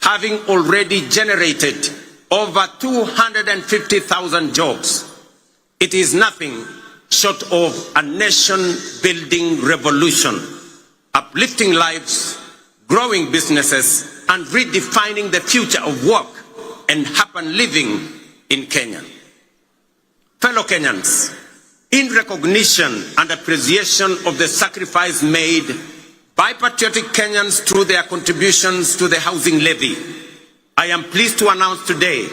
having already generated over 250,000 jobs. It is nothing short of a nation-building revolution, uplifting lives, growing businesses, and redefining the future of work and urban living in Kenya. Fellow Kenyans, in recognition and appreciation of the sacrifice made by patriotic Kenyans through their contributions to the housing levy, I am pleased to announce today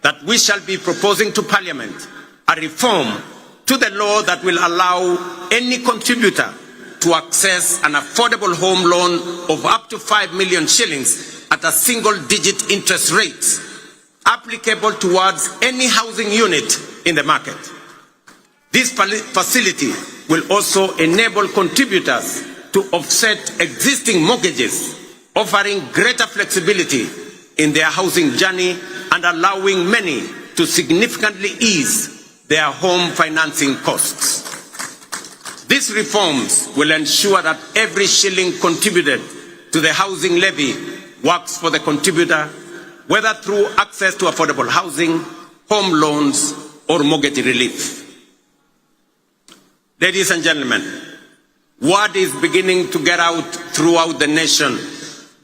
that we shall be proposing to Parliament a reform to the law that will allow any contributor to access an affordable home loan of up to 5 million shillings at a single-digit interest rate, applicable towards any housing unit in the market. This facility will also enable contributors to offset existing mortgages, offering greater flexibility in their housing journey and allowing many to significantly ease their home financing costs. These reforms will ensure that every shilling contributed to the housing levy works for the contributor, whether through access to affordable housing, home loans, or mortgage relief. Ladies and gentlemen, word is beginning to get out throughout the nation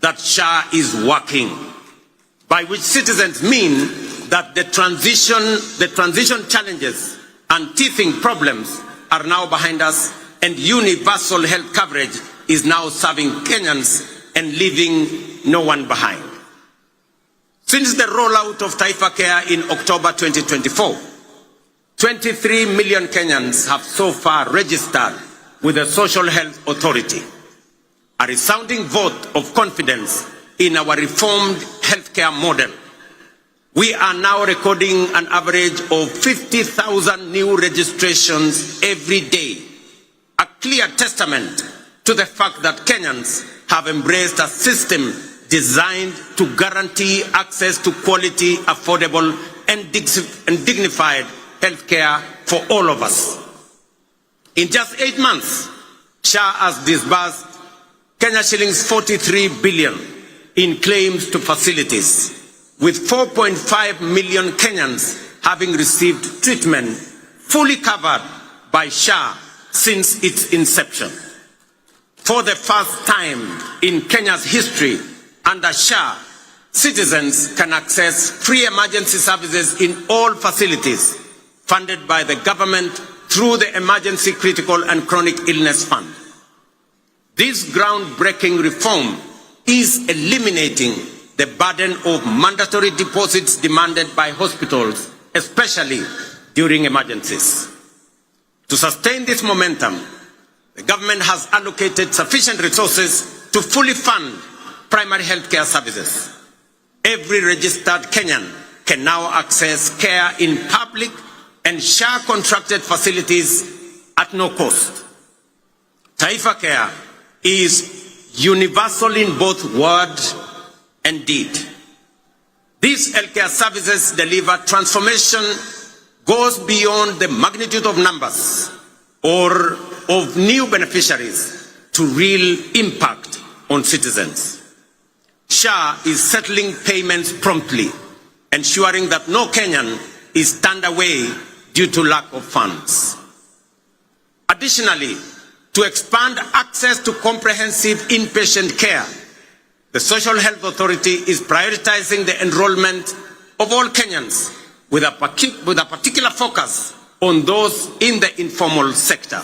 that SHA is working, by which citizens mean that the transition challenges and teething problems are now behind us, and universal health coverage is now serving Kenyans and leaving no one behind. Since the rollout of Taifa Care in October 2024, 23 million Kenyans have so far registered with the Social Health Authority, a resounding vote of confidence in our reformed healthcare model. We are now recording an average of 50,000 new registrations every day, a clear testament to the fact that Kenyans have embraced a system designed to guarantee access to quality, affordable, and dignified healthcare for all of us. In just 8 months, SHA has disbursed Kenya shillings 43 billion in claims to facilities, with 4.5 million Kenyans having received treatment fully covered by SHA since its inception. For the first time in Kenya's history, under SHA, citizens can access free emergency services in all facilities funded by the government through the Emergency Critical and Chronic Illness Fund. This groundbreaking reform is eliminating the burden of mandatory deposits demanded by hospitals, especially during emergencies. To sustain this momentum, the government has allocated sufficient resources to fully fund primary health care services. Every registered Kenyan can now access care in public and SHA-contracted facilities at no cost. Taifa Care is universal in both word and deed. These healthcare services deliver transformation goes beyond the magnitude of numbers or of new beneficiaries to real impact on citizens. SHA is settling payments promptly, ensuring that no Kenyan is turned away due to lack of funds. Additionally, to expand access to comprehensive inpatient care, the Social Health Authority is prioritizing the enrollment of all Kenyans with a particular focus on those in the informal sector,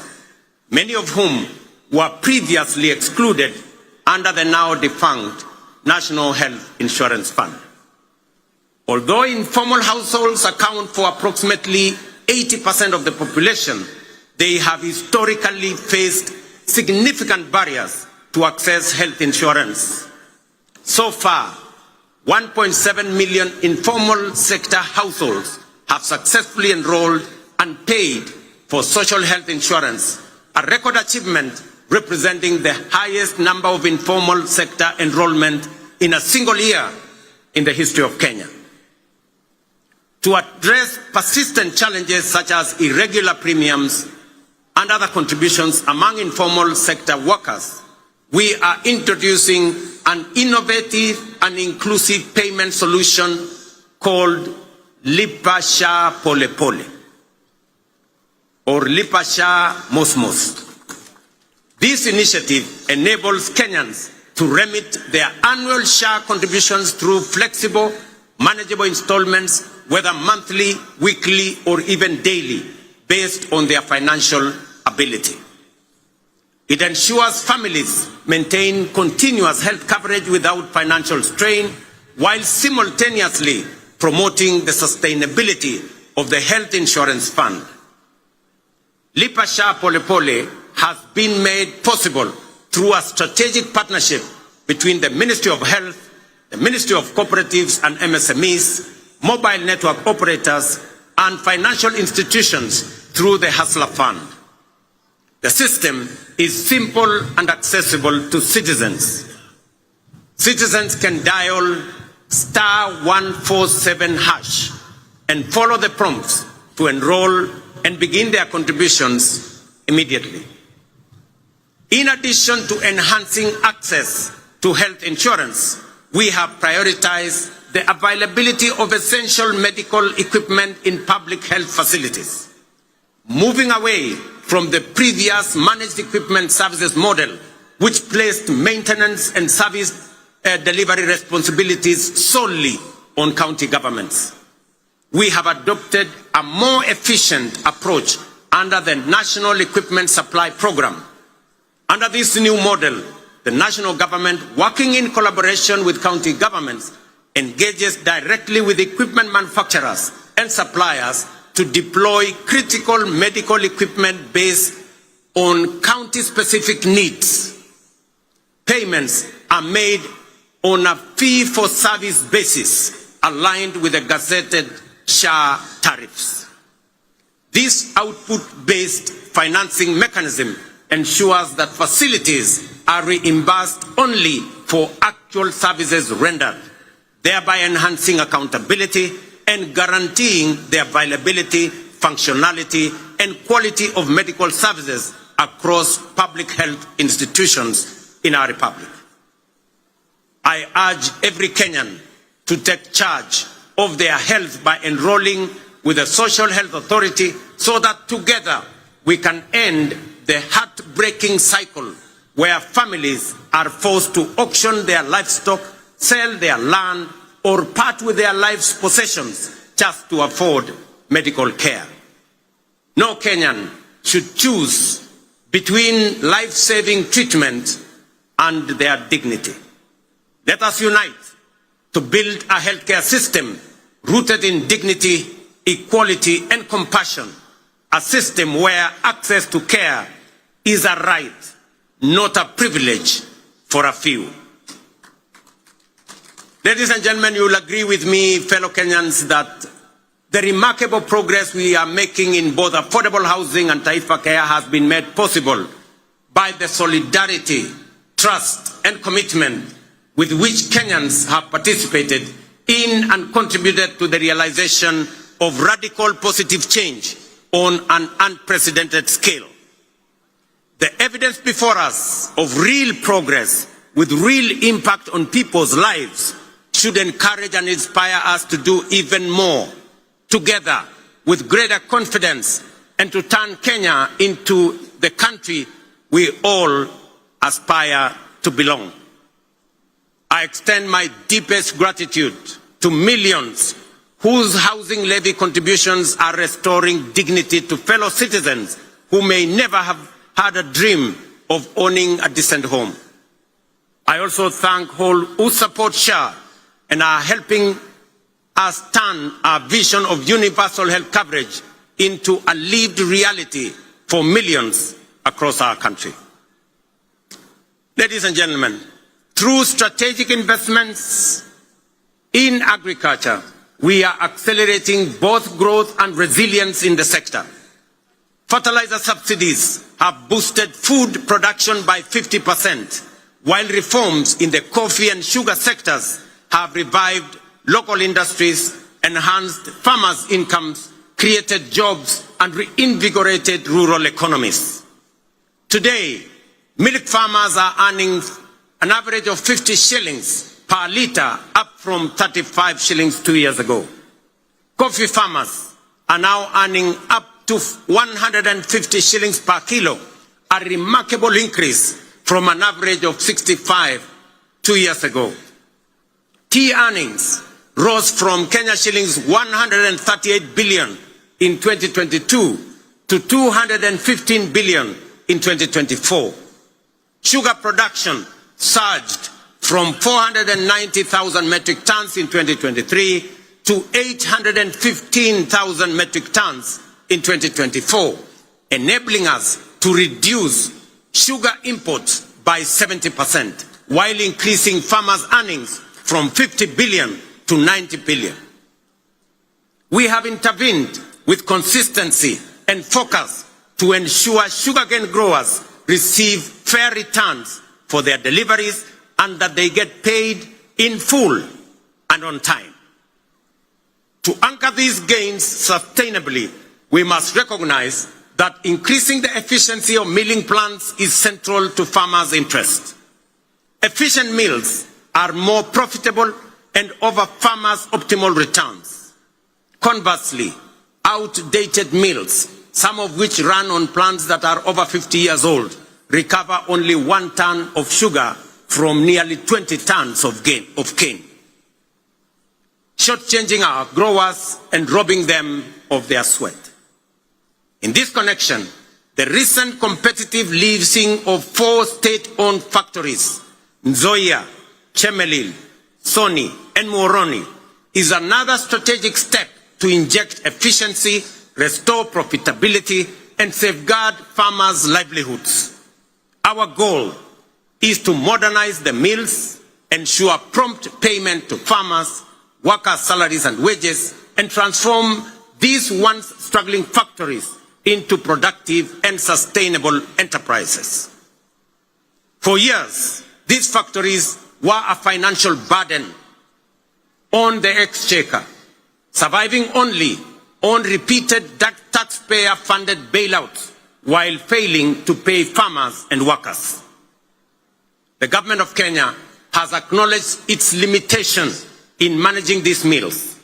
many of whom were previously excluded under the now defunct National Health Insurance Fund. Although informal households account for approximately 80% of the population, they have historically faced significant barriers to access health insurance. So far, 1.7 million informal sector households have successfully enrolled and paid for social health insurance, a record achievement representing the highest number of informal sector enrollment in a single year in the history of Kenya. To address persistent challenges such as irregular premiums and other contributions among informal sector workers, we are introducing an innovative and inclusive payment solution called Lipa Sha Pole Pole or Lipa Sha Mos Mos. This initiative enables Kenyans to remit their annual SHA contributions through flexible, manageable installments, whether monthly, weekly, or even daily, based on their financial ability. It ensures families maintain continuous health coverage without financial strain, while simultaneously promoting the sustainability of the health insurance fund. Lipa Sha Pole Pole has been made possible through a strategic partnership between the Ministry of Health, the Ministry of Cooperatives and MSMEs, mobile network operators, and financial institutions through the Hustler Fund. The system is simple and accessible to citizens. Citizens can dial *147# and follow the prompts to enroll and begin their contributions immediately. In addition to enhancing access to health insurance, we have prioritized the availability of essential medical equipment in public health facilities, moving away from the previous managed equipment services model, which placed maintenance and service delivery responsibilities solely on county governments. We have adopted a more efficient approach under the National Equipment Supply Program. Under this new model, the national government, working in collaboration with county governments, engages directly with equipment manufacturers and suppliers to deploy critical medical equipment based on county-specific needs. Payments are made on a fee-for-service basis, aligned with the gazetted SHA tariffs. This output-based financing mechanism ensures that facilities are reimbursed only for actual services rendered, thereby enhancing accountability and guaranteeing the availability, functionality, and quality of medical services across public health institutions in our republic. I urge every Kenyan to take charge of their health by enrolling with the Social Health Authority so that together we can end the heartbreaking cycle where families are forced to auction their livestock, sell their land, or part with their life's possessions just to afford medical care. No Kenyan should choose between life-saving treatment and their dignity. Let us unite to build a healthcare system rooted in dignity, equality, and compassion, a system where access to care is a right, not a privilege for a few. Ladies and gentlemen, you will agree with me, fellow Kenyans, that the remarkable progress we are making in both affordable housing and Taifa Care has been made possible by the solidarity, trust, and commitment with which Kenyans have participated in and contributed to the realization of radical positive change on an unprecedented scale. The evidence before us of real progress with real impact on people's lives should encourage and inspire us to do even more together with greater confidence and to turn Kenya into the country we all aspire to belong. I extend my deepest gratitude to millions whose housing levy contributions are restoring dignity to fellow citizens who may never have had a dream of owning a decent home. I also thank all who support SHA and are helping us turn our vision of universal health coverage into a lived reality for millions across our country. Ladies and gentlemen, through strategic investments in agriculture, we are accelerating both growth and resilience in the sector. Fertilizer subsidies have boosted food production by 50%, while reforms in the coffee and sugar sectors have revived local industries, enhanced farmers' incomes, created jobs, and reinvigorated rural economies. Today, milk farmers are earning an average of 50 shillings per litre, up from 35 shillings 2 years ago. Coffee farmers are now earning up to 150 shillings per kilo, a remarkable increase from an average of 65 2 years ago. Tea earnings rose from Kenya shillings 138 billion in 2022 to 215 billion in 2024. Sugar production surged from 490,000 metric tons in 2023 to 815,000 metric tons in 2024, enabling us to reduce sugar imports by 70%, while increasing farmers' earnings from 50 billion to 90 billion. We have intervened with consistency and focus to ensure sugarcane growers receive fair returns for their deliveries and that they get paid in full and on time. To anchor these gains sustainably, we must recognize that increasing the efficiency of milling plants is central to farmers' interests. Efficient mills are more profitable and offer farmers optimal returns. Conversely, outdated mills, some of which run on plants that are over 50 years old, recover only 1 ton of sugar from nearly 20 tons of cane, shortchanging our growers and robbing them of their sweat. In this connection, the recent competitive leasing of 4 state-owned factories, Nzoia, Chemelil, Sony, and Moroni, is another strategic step to inject efficiency, restore profitability, and safeguard farmers' livelihoods. Our goal is to modernize the mills, ensure prompt payment to farmers, workers' salaries and wages, and transform these once struggling factories into productive and sustainable enterprises. For years, these factories were a financial burden on the exchequer, surviving only on repeated taxpayer-funded bailouts while failing to pay farmers and workers. The government of Kenya has acknowledged its limitations in managing these mills.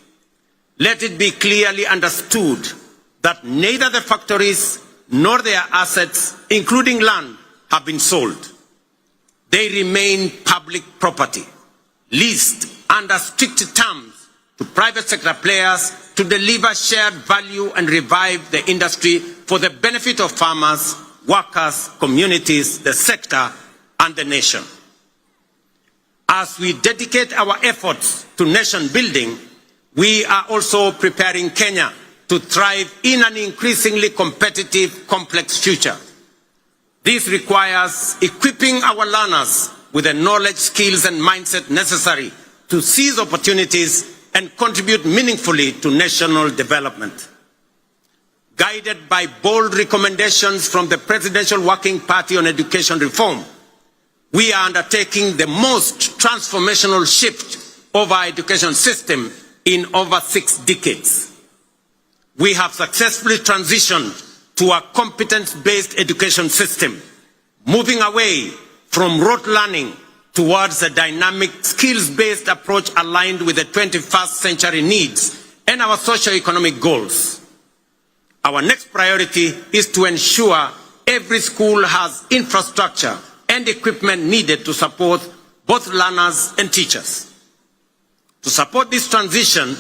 Let it be clearly understood that neither the factories nor their assets, including land, have been sold. They remain public property, leased under strict terms to private sector players to deliver shared value and revive the industry for the benefit of farmers, workers, communities, the sector, and the nation. As we dedicate our efforts to nation building, we are also preparing Kenya to thrive in an increasingly competitive, complex future. This requires equipping our learners with the knowledge, skills, and mindset necessary to seize opportunities and contribute meaningfully to national development. Guided by bold recommendations from the Presidential Working Party on Education Reform, we are undertaking the most transformational shift of our education system in over 6 decades. We have successfully transitioned to a competence-based education system, moving away from rote learning towards a dynamic, skills-based approach aligned with the 21st century needs and our socio-economic goals. Our next priority is to ensure every school has infrastructure and equipment needed to support both learners and teachers. To support this transition,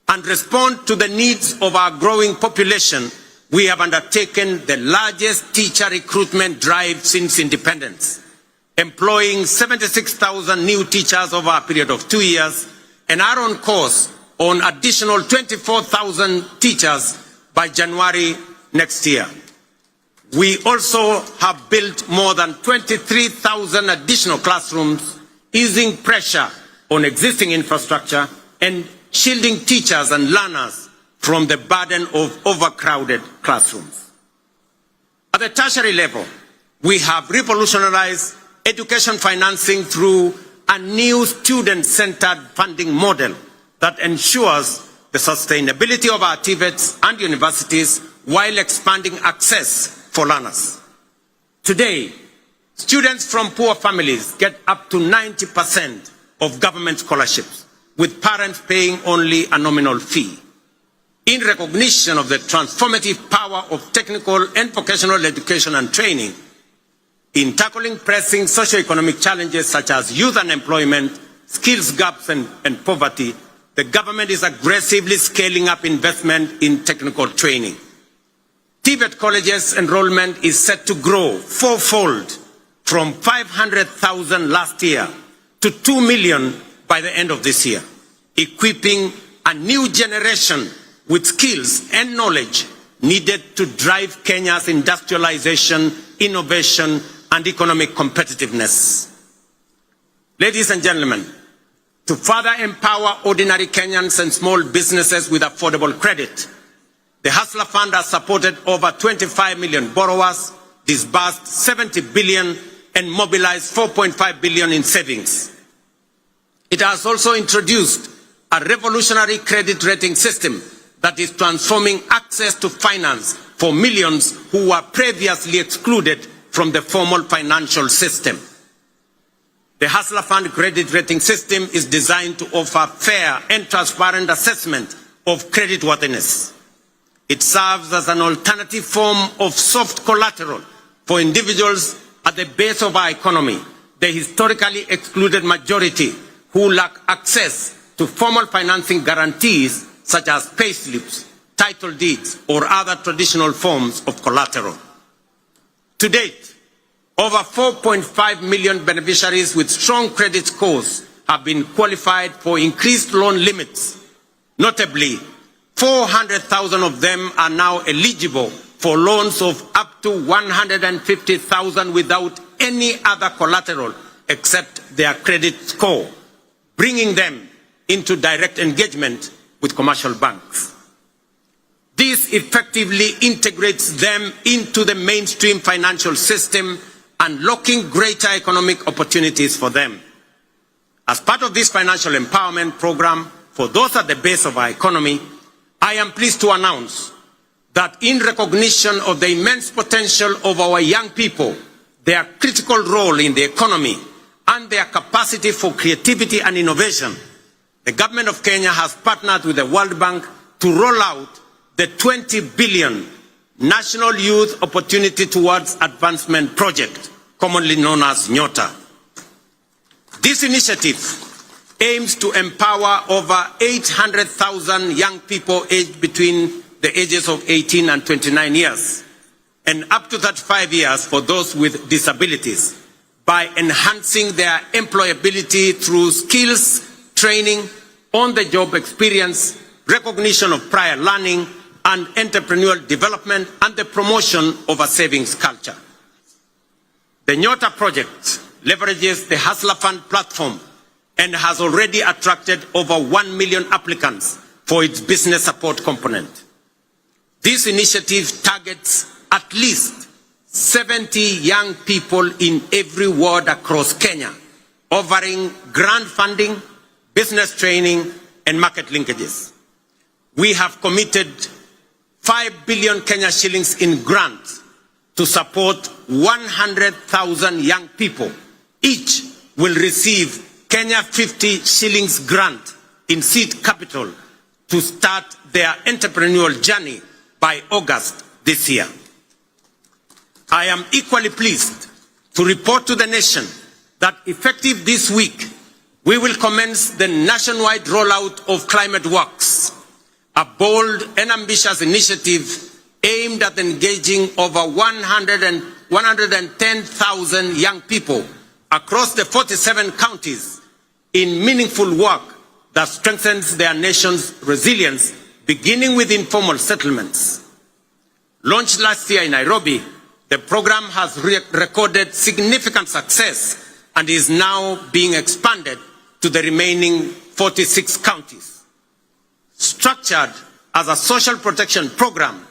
and respond to the needs of our growing population, we have undertaken the largest teacher recruitment drive since independence, employing 76,000 new teachers over a period of 2 years, and are on course on additional 24,000 teachers by January next year. We also have built more than 23,000 additional classrooms, easing pressure on existing infrastructure and shielding teachers and learners from the burden of overcrowded classrooms. At the tertiary level, we have revolutionized education financing through a new student-centered funding model that ensures the sustainability of our TVETs and universities while expanding access for learners. Today, students from poor families get up to 90% of government scholarships, with parents paying only a nominal fee. In recognition of the transformative power of technical and vocational education and training, in tackling pressing socioeconomic challenges such as youth unemployment, skills gaps, and poverty, the government is aggressively scaling up investment in technical training. TVET colleges enrollment is set to grow fourfold from 500,000 last year to 2 million by the end of this year, equipping a new generation with skills and knowledge needed to drive Kenya's industrialization, innovation, and economic competitiveness. Ladies and gentlemen, to further empower ordinary Kenyans and small businesses with affordable credit, the Hustler Fund has supported over 25 million borrowers, disbursed 70 billion, and mobilized 4.5 billion in savings. It has also introduced a revolutionary credit rating system that is transforming access to finance for millions who were previously excluded from the formal financial system. The Hustler Fund credit rating system is designed to offer fair and transparent assessment of creditworthiness. It serves as an alternative form of soft collateral for individuals at the base of our economy, the historically excluded majority who lack access to formal financing guarantees such as payslips, title deeds, or other traditional forms of collateral. To date, over 4.5 million beneficiaries with strong credit scores have been qualified for increased loan limits. Notably, 400,000 of them are now eligible for loans of up to 150,000 without any other collateral except their credit score, bringing them into direct engagement with commercial banks. This effectively integrates them into the mainstream financial system, unlocking greater economic opportunities for them. As part of this financial empowerment program for those at the base of our economy, I am pleased to announce that in recognition of the immense potential of our young people, their critical role in the economy, and their capacity for creativity and innovation, the government of Kenya has partnered with the World Bank to roll out the 20 billion National Youth Opportunity Towards Advancement Project, commonly known as NYOTA. This initiative aims to empower over 800,000 young people aged between the ages of 18 and 29 years, and up to 35 years for those with disabilities, by enhancing their employability through skills, training, on-the-job experience, recognition of prior learning, and entrepreneurial development, and the promotion of a savings culture. The NYOTA project leverages the Hustler Fund platform and has already attracted over 1 million applicants for its business support component. This initiative targets at least 70 young people in every ward across Kenya, offering grant funding, business training, and market linkages. We have committed 5 billion Kenya shillings in grants to support 100,000 young people. Each will receive Kenya 50 shillings grant in seed capital to start their entrepreneurial journey by August this year. I am equally pleased to report to the nation that effective this week, we will commence the nationwide rollout of Climate Works, a bold and ambitious initiative aimed at engaging over 110,000 young people across the 47 counties in meaningful work that strengthens their nation's resilience, beginning with informal settlements. Launched last year in Nairobi, the program has recorded significant success and is now being expanded to the remaining 46 counties. Structured as a social protection program,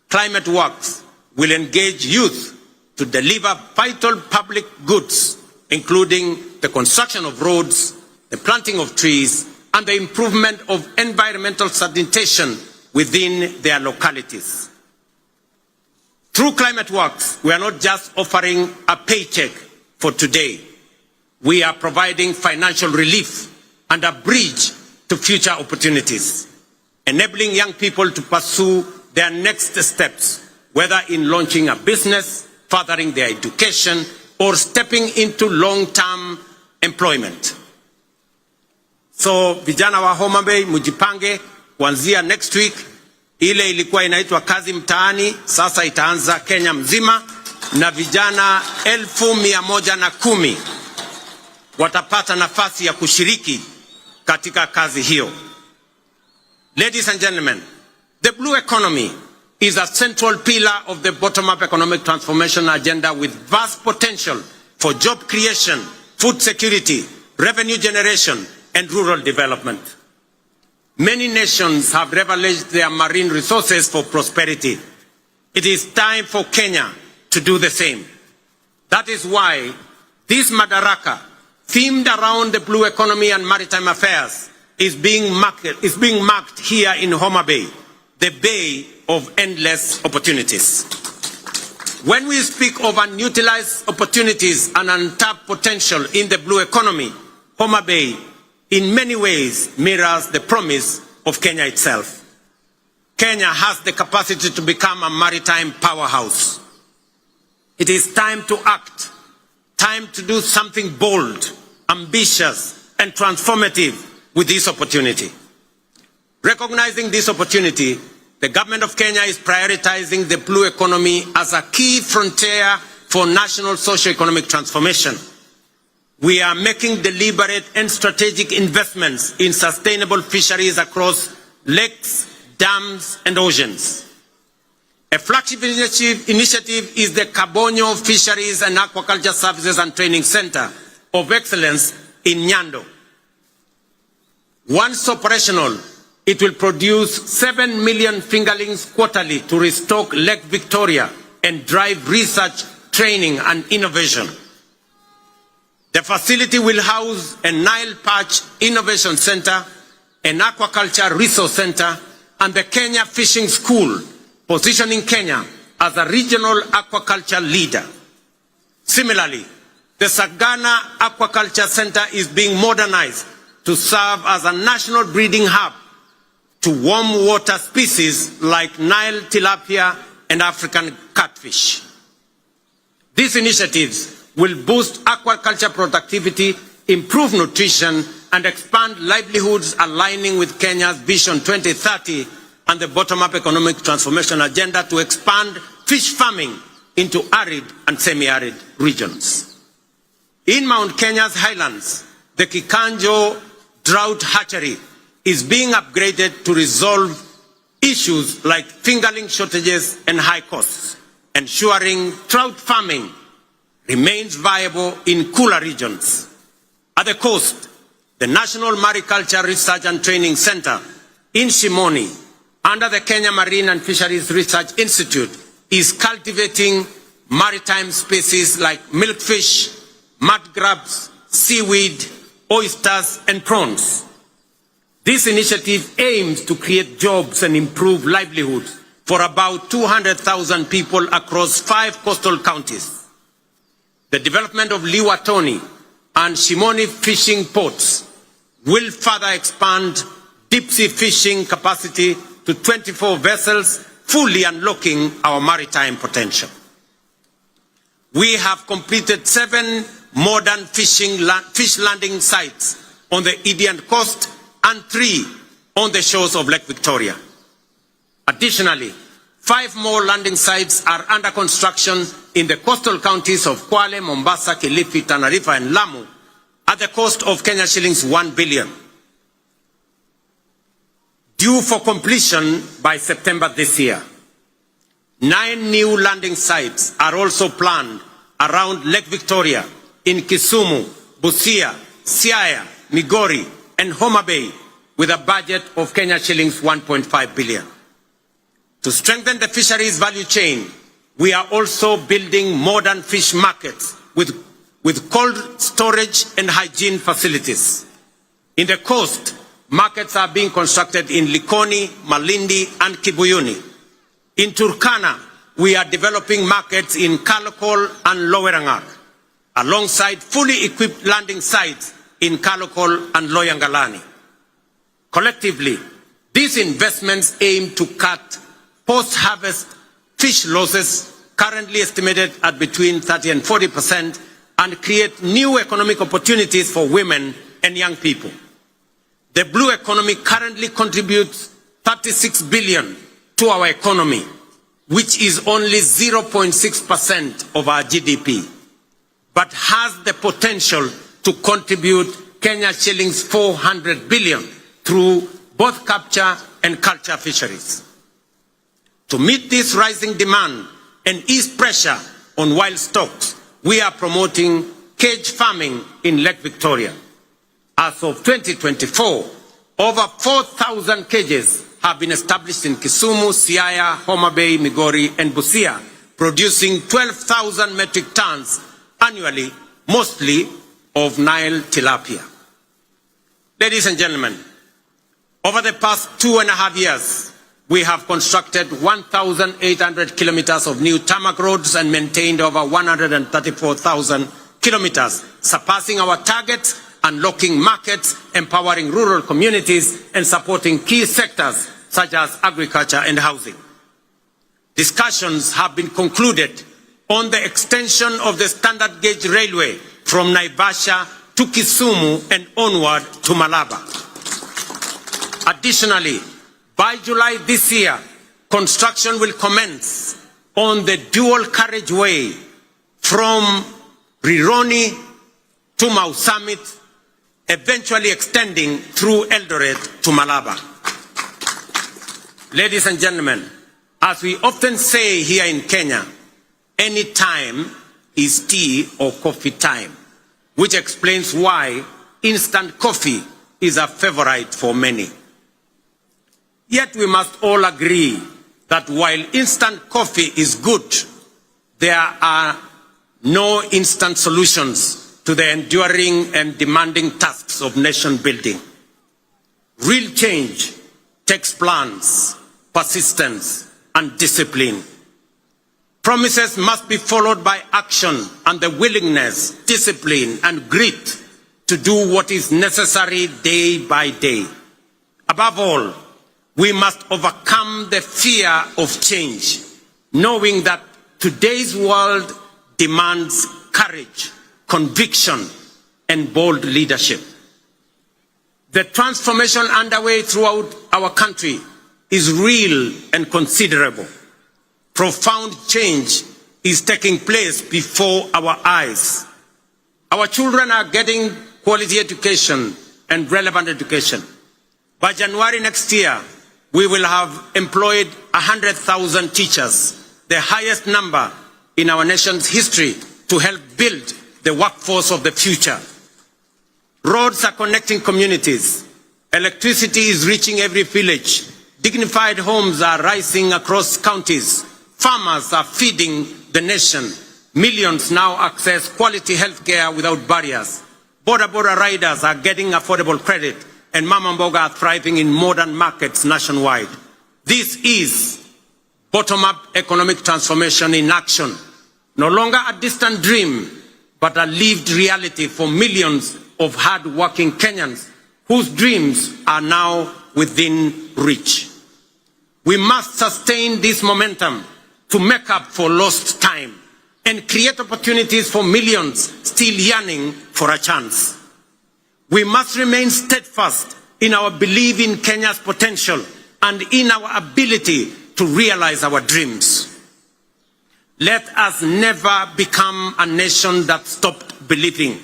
Climate Works will engage youth to deliver vital public goods, including the construction of roads, the planting of trees, and the improvement of environmental sanitation within their localities. Through Climate Works, we are not just offering a paycheck for today. We are providing financial relief and a bridge to future opportunities, enabling young people to pursue their next steps, whether in launching a business, furthering their education, or stepping into long-term employment. So, vijana wa Homa Bay, mujipange, kuanzia next week, ile ilikuwa inaitwa kazi mtaani, sasa itaanza Kenya mzima, na vijana 110,000 watapata nafasi ya kushiriki katika kazi hiyo. Ladies and gentlemen, the blue economy is a central pillar of the bottom-up economic transformation agenda with vast potential for job creation, food security, revenue generation, and rural development. Many nations have leveraged their marine resources for prosperity. It is time for Kenya to do the same. That is why this Madaraka, themed around the blue economy and maritime affairs, is being marked here in Homa Bay, the bay of endless opportunities. When we speak of unutilized opportunities and untapped potential in the blue economy, Homa Bay in many ways mirrors the promise of Kenya itself. Kenya has the capacity to become a maritime powerhouse. It is time to act, time to do something bold, ambitious, and transformative with this opportunity. Recognizing this opportunity, the government of Kenya is prioritizing the blue economy as a key frontier for national socio-economic transformation. We are making deliberate and strategic investments in sustainable fisheries across lakes, dams, and oceans. A flagship initiative is the Kabonyo Fisheries and Aquaculture Services and Training Center of Excellence in Nyando. Once operational, it will produce 7 million fingerlings quarterly to restock Lake Victoria and drive research, training, and innovation. The facility will house a Nile Perch Innovation Center, an Aquaculture Resource Center, and the Kenya Fishing School, positioning Kenya as a regional aquaculture leader. Similarly, the Sagana Aquaculture Center is being modernized to serve as a national breeding hub to warm water species like Nile tilapia and African catfish. These initiatives will boost aquaculture productivity, improve nutrition, and expand livelihoods, aligning with Kenya's Vision 2030 and the bottom-up economic transformation agenda to expand fish farming into arid and semi-arid regions. In Mount Kenya's highlands, the Kikanjo drought hatchery is being upgraded to resolve issues like fingerling shortages and high costs, ensuring trout farming remains viable in cooler regions. At the coast, the National Mariculture Research and Training Center in Shimoni, under the Kenya Marine and Fisheries Research Institute, is cultivating maritime species like milkfish, mud crabs, seaweed, oysters, and prawns. This initiative aims to create jobs and improve livelihoods for about 200,000 people across 5 coastal counties. The development of Liwatoni and Shimoni fishing ports will further expand deep-sea fishing capacity to 24 vessels, fully unlocking our maritime potential. We have completed 7 modern fish landing sites on the Indian coast and 3 on the shores of Lake Victoria. Additionally, 5 more landing sites are under construction in the coastal counties of Kwale, Mombasa, Kilifi, Tana-River and Lamu at the cost of Kenya shillings 1 billion. Due for completion by September this year. 9 new landing sites are also planned around Lake Victoria, in Kisumu, Busia, Siaya, Migori, and Homa Bay, with a budget of Kenya shillings 1.5 billion. To strengthen the fisheries value chain, we are also building modern fish markets with cold storage and hygiene facilities. In the coast, markets are being constructed in Likoni, Malindi, and Kibuyuni. In Turkana, we are developing markets in Kalokol and Lowerangak, alongside fully equipped landing sites in Kalokol and Loyangalani. Collectively, these investments aim to cut post-harvest fish losses, currently estimated at between 30% and 40%, and create new economic opportunities for women and young people. The blue economy currently contributes 36 billion to our economy, which is only 0.6% of our GDP, but has the potential to contribute Kenya shillings 400 billion through both capture and culture fisheries. To meet this rising demand and ease pressure on wild stocks, we are promoting cage farming in Lake Victoria. As of 2024, over 4,000 cages have been established in Kisumu, Siaya, Homa Bay, Migori, and Busia, producing 12,000 metric tons annually, mostly of Nile tilapia. Ladies and gentlemen, over the past 2.5 years, we have constructed 1,800 kilometers of new tarmac roads and maintained over 134,000 kilometers, surpassing our targets, unlocking markets, empowering rural communities, and supporting key sectors such as agriculture and housing. Discussions have been concluded on the extension of the standard gauge railway from Naivasha to Kisumu and onward to Malaba. Additionally, by July this year, construction will commence on the dual carriageway from Rironi to Mau Summit, eventually extending through Eldoret to Malaba. Ladies and gentlemen, as we often say here in Kenya, any time is tea or coffee time, which explains why instant coffee is a favorite for many. Yet we must all agree that while instant coffee is good, there are no instant solutions to the enduring and demanding tasks of nation building. Real change takes plans, persistence, and discipline. Promises must be followed by action and the willingness, discipline, and grit to do what is necessary day by day. Above all, we must overcome the fear of change, knowing that today's world demands courage, conviction, and bold leadership. The transformation underway throughout our country is real and considerable. Profound change is taking place before our eyes. Our children are getting quality education and relevant education. By January next year, we will have employed 100,000 teachers, the highest number in our nation's history, to help build the workforce of the future. Roads are connecting communities. Electricity is reaching every village. Dignified homes are rising across counties. Farmers are feeding the nation. Millions now access quality health care without barriers. Border riders are getting affordable credit, and Mama Mboga are thriving in modern markets nationwide. This is bottom-up economic transformation in action. No longer a distant dream, but a lived reality for millions of hard-working Kenyans whose dreams are now within reach. We must sustain this momentum to make up for lost time and create opportunities for millions still yearning for a chance. We must remain steadfast in our belief in Kenya's potential and in our ability to realize our dreams. Let us never become a nation that stopped believing,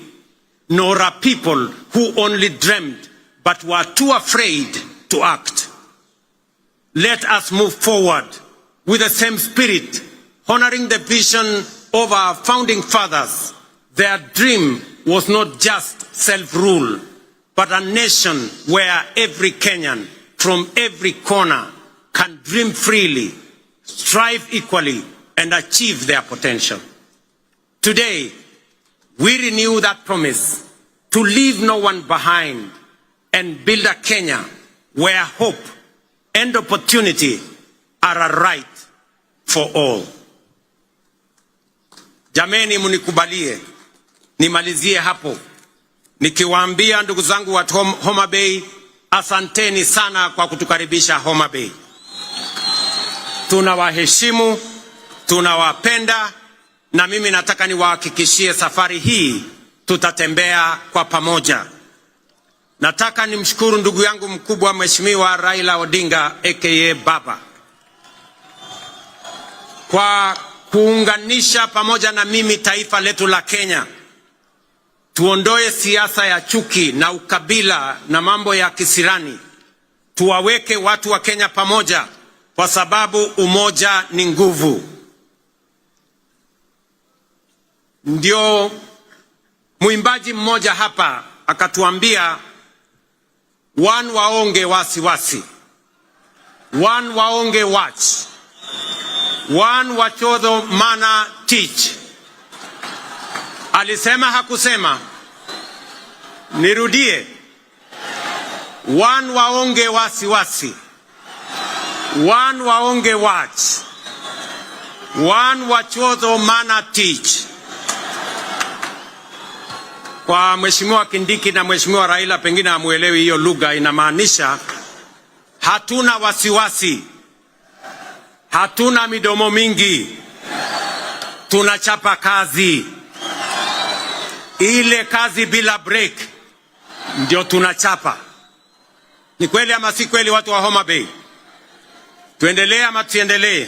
nor a people who only dreamed but were too afraid to act. Let us move forward with the same spirit, honoring the vision of our founding fathers. Their dream was not just self-rule, but a nation where every Kenyan from every corner can dream freely, strive equally, and achieve their potential. Today, we renew that promise to leave no one behind and build a Kenya where hope and opportunity are a right for all. Jameni, munikubalie nimalizie hapo nikiwaambia ndugu zangu wa Homa Bay, asanteni sana kwa kutukaribisha Homa Bay. Tunawaheshimu, tunawapenda, na mimi nataka niwahakikishie safari hii tutatembea kwa pamoja. Nataka nimshukuru ndugu yangu mkubwa Mheshimiwa Raila Odinga aka Baba kwa kuunganisha pamoja na mimi taifa letu la Kenya. Tuondoe siasa ya chuki na ukabila na mambo ya kisirani. Tuwaweke watu wa Kenya pamoja kwa sababu umoja ni nguvu. Ndio muimbaji mmoja hapa akatuambia, one waonge wasiwasi, one waonge watch, one wachodho mana teach. Alisema hakusema? Nirudie. One waonge wasiwasi, one waonge watch, one wachodho mana teach. Kwa Mheshimiwa Kindiki na Mheshimiwa Raila pengine hamuelewi hiyo lugha, inamaanisha hatuna wasiwasi, hatuna midomo mingi, tunachapa kazi. Ile kazi bila break ndio tunachapa. Ni kweli ama si kweli, watu wa Homa Bay? Tuendelee ama tuendelee?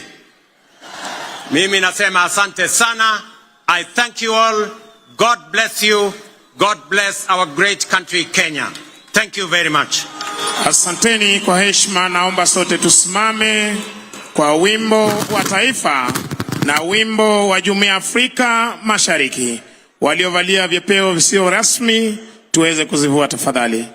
Mimi nasema asante sana. I thank you all. God bless you. God bless our great country Kenya. Thank you very much. Asanteni kwa heshima. Naomba sote tusimame kwa wimbo wa taifa na wimbo wa Jumuiya ya Afrika Mashariki. Waliovalia vyepeo visio rasmi tuweze kuzivua tafadhali.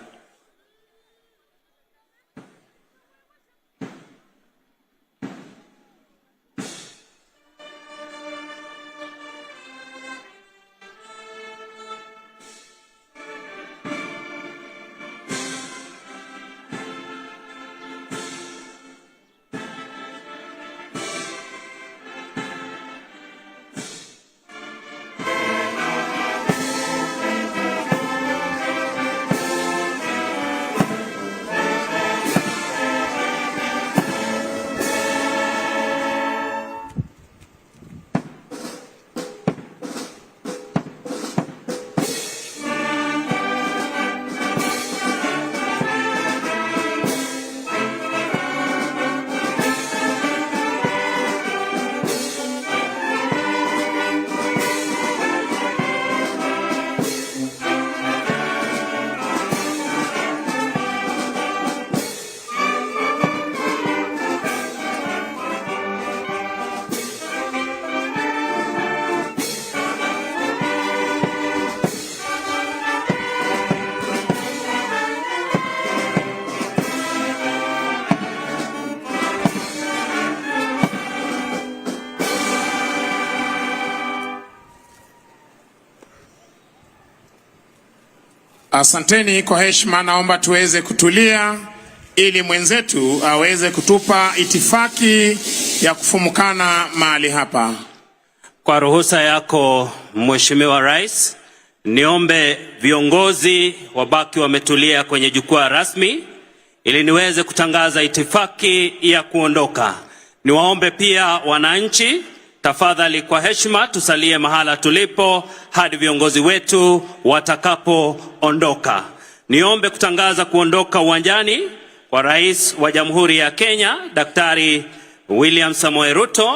Asanteni kwa heshima. Naomba tuweze kutulia ili mwenzetu aweze kutupa itifaki ya kufumukana mahali hapa. Kwa ruhusa yako Mheshimiwa Rais, niombe viongozi wabaki wametulia kwenye jukwaa rasmi ili niweze kutangaza itifaki ya kuondoka. Niwaombe pia wananchi, tafadhali kwa heshima tusalie mahala tulipo hadi viongozi wetu watakapoondoka. Niombe kutangaza kuondoka uwanjani kwa Rais wa Jamhuri ya Kenya, Daktari William Samoei Ruto.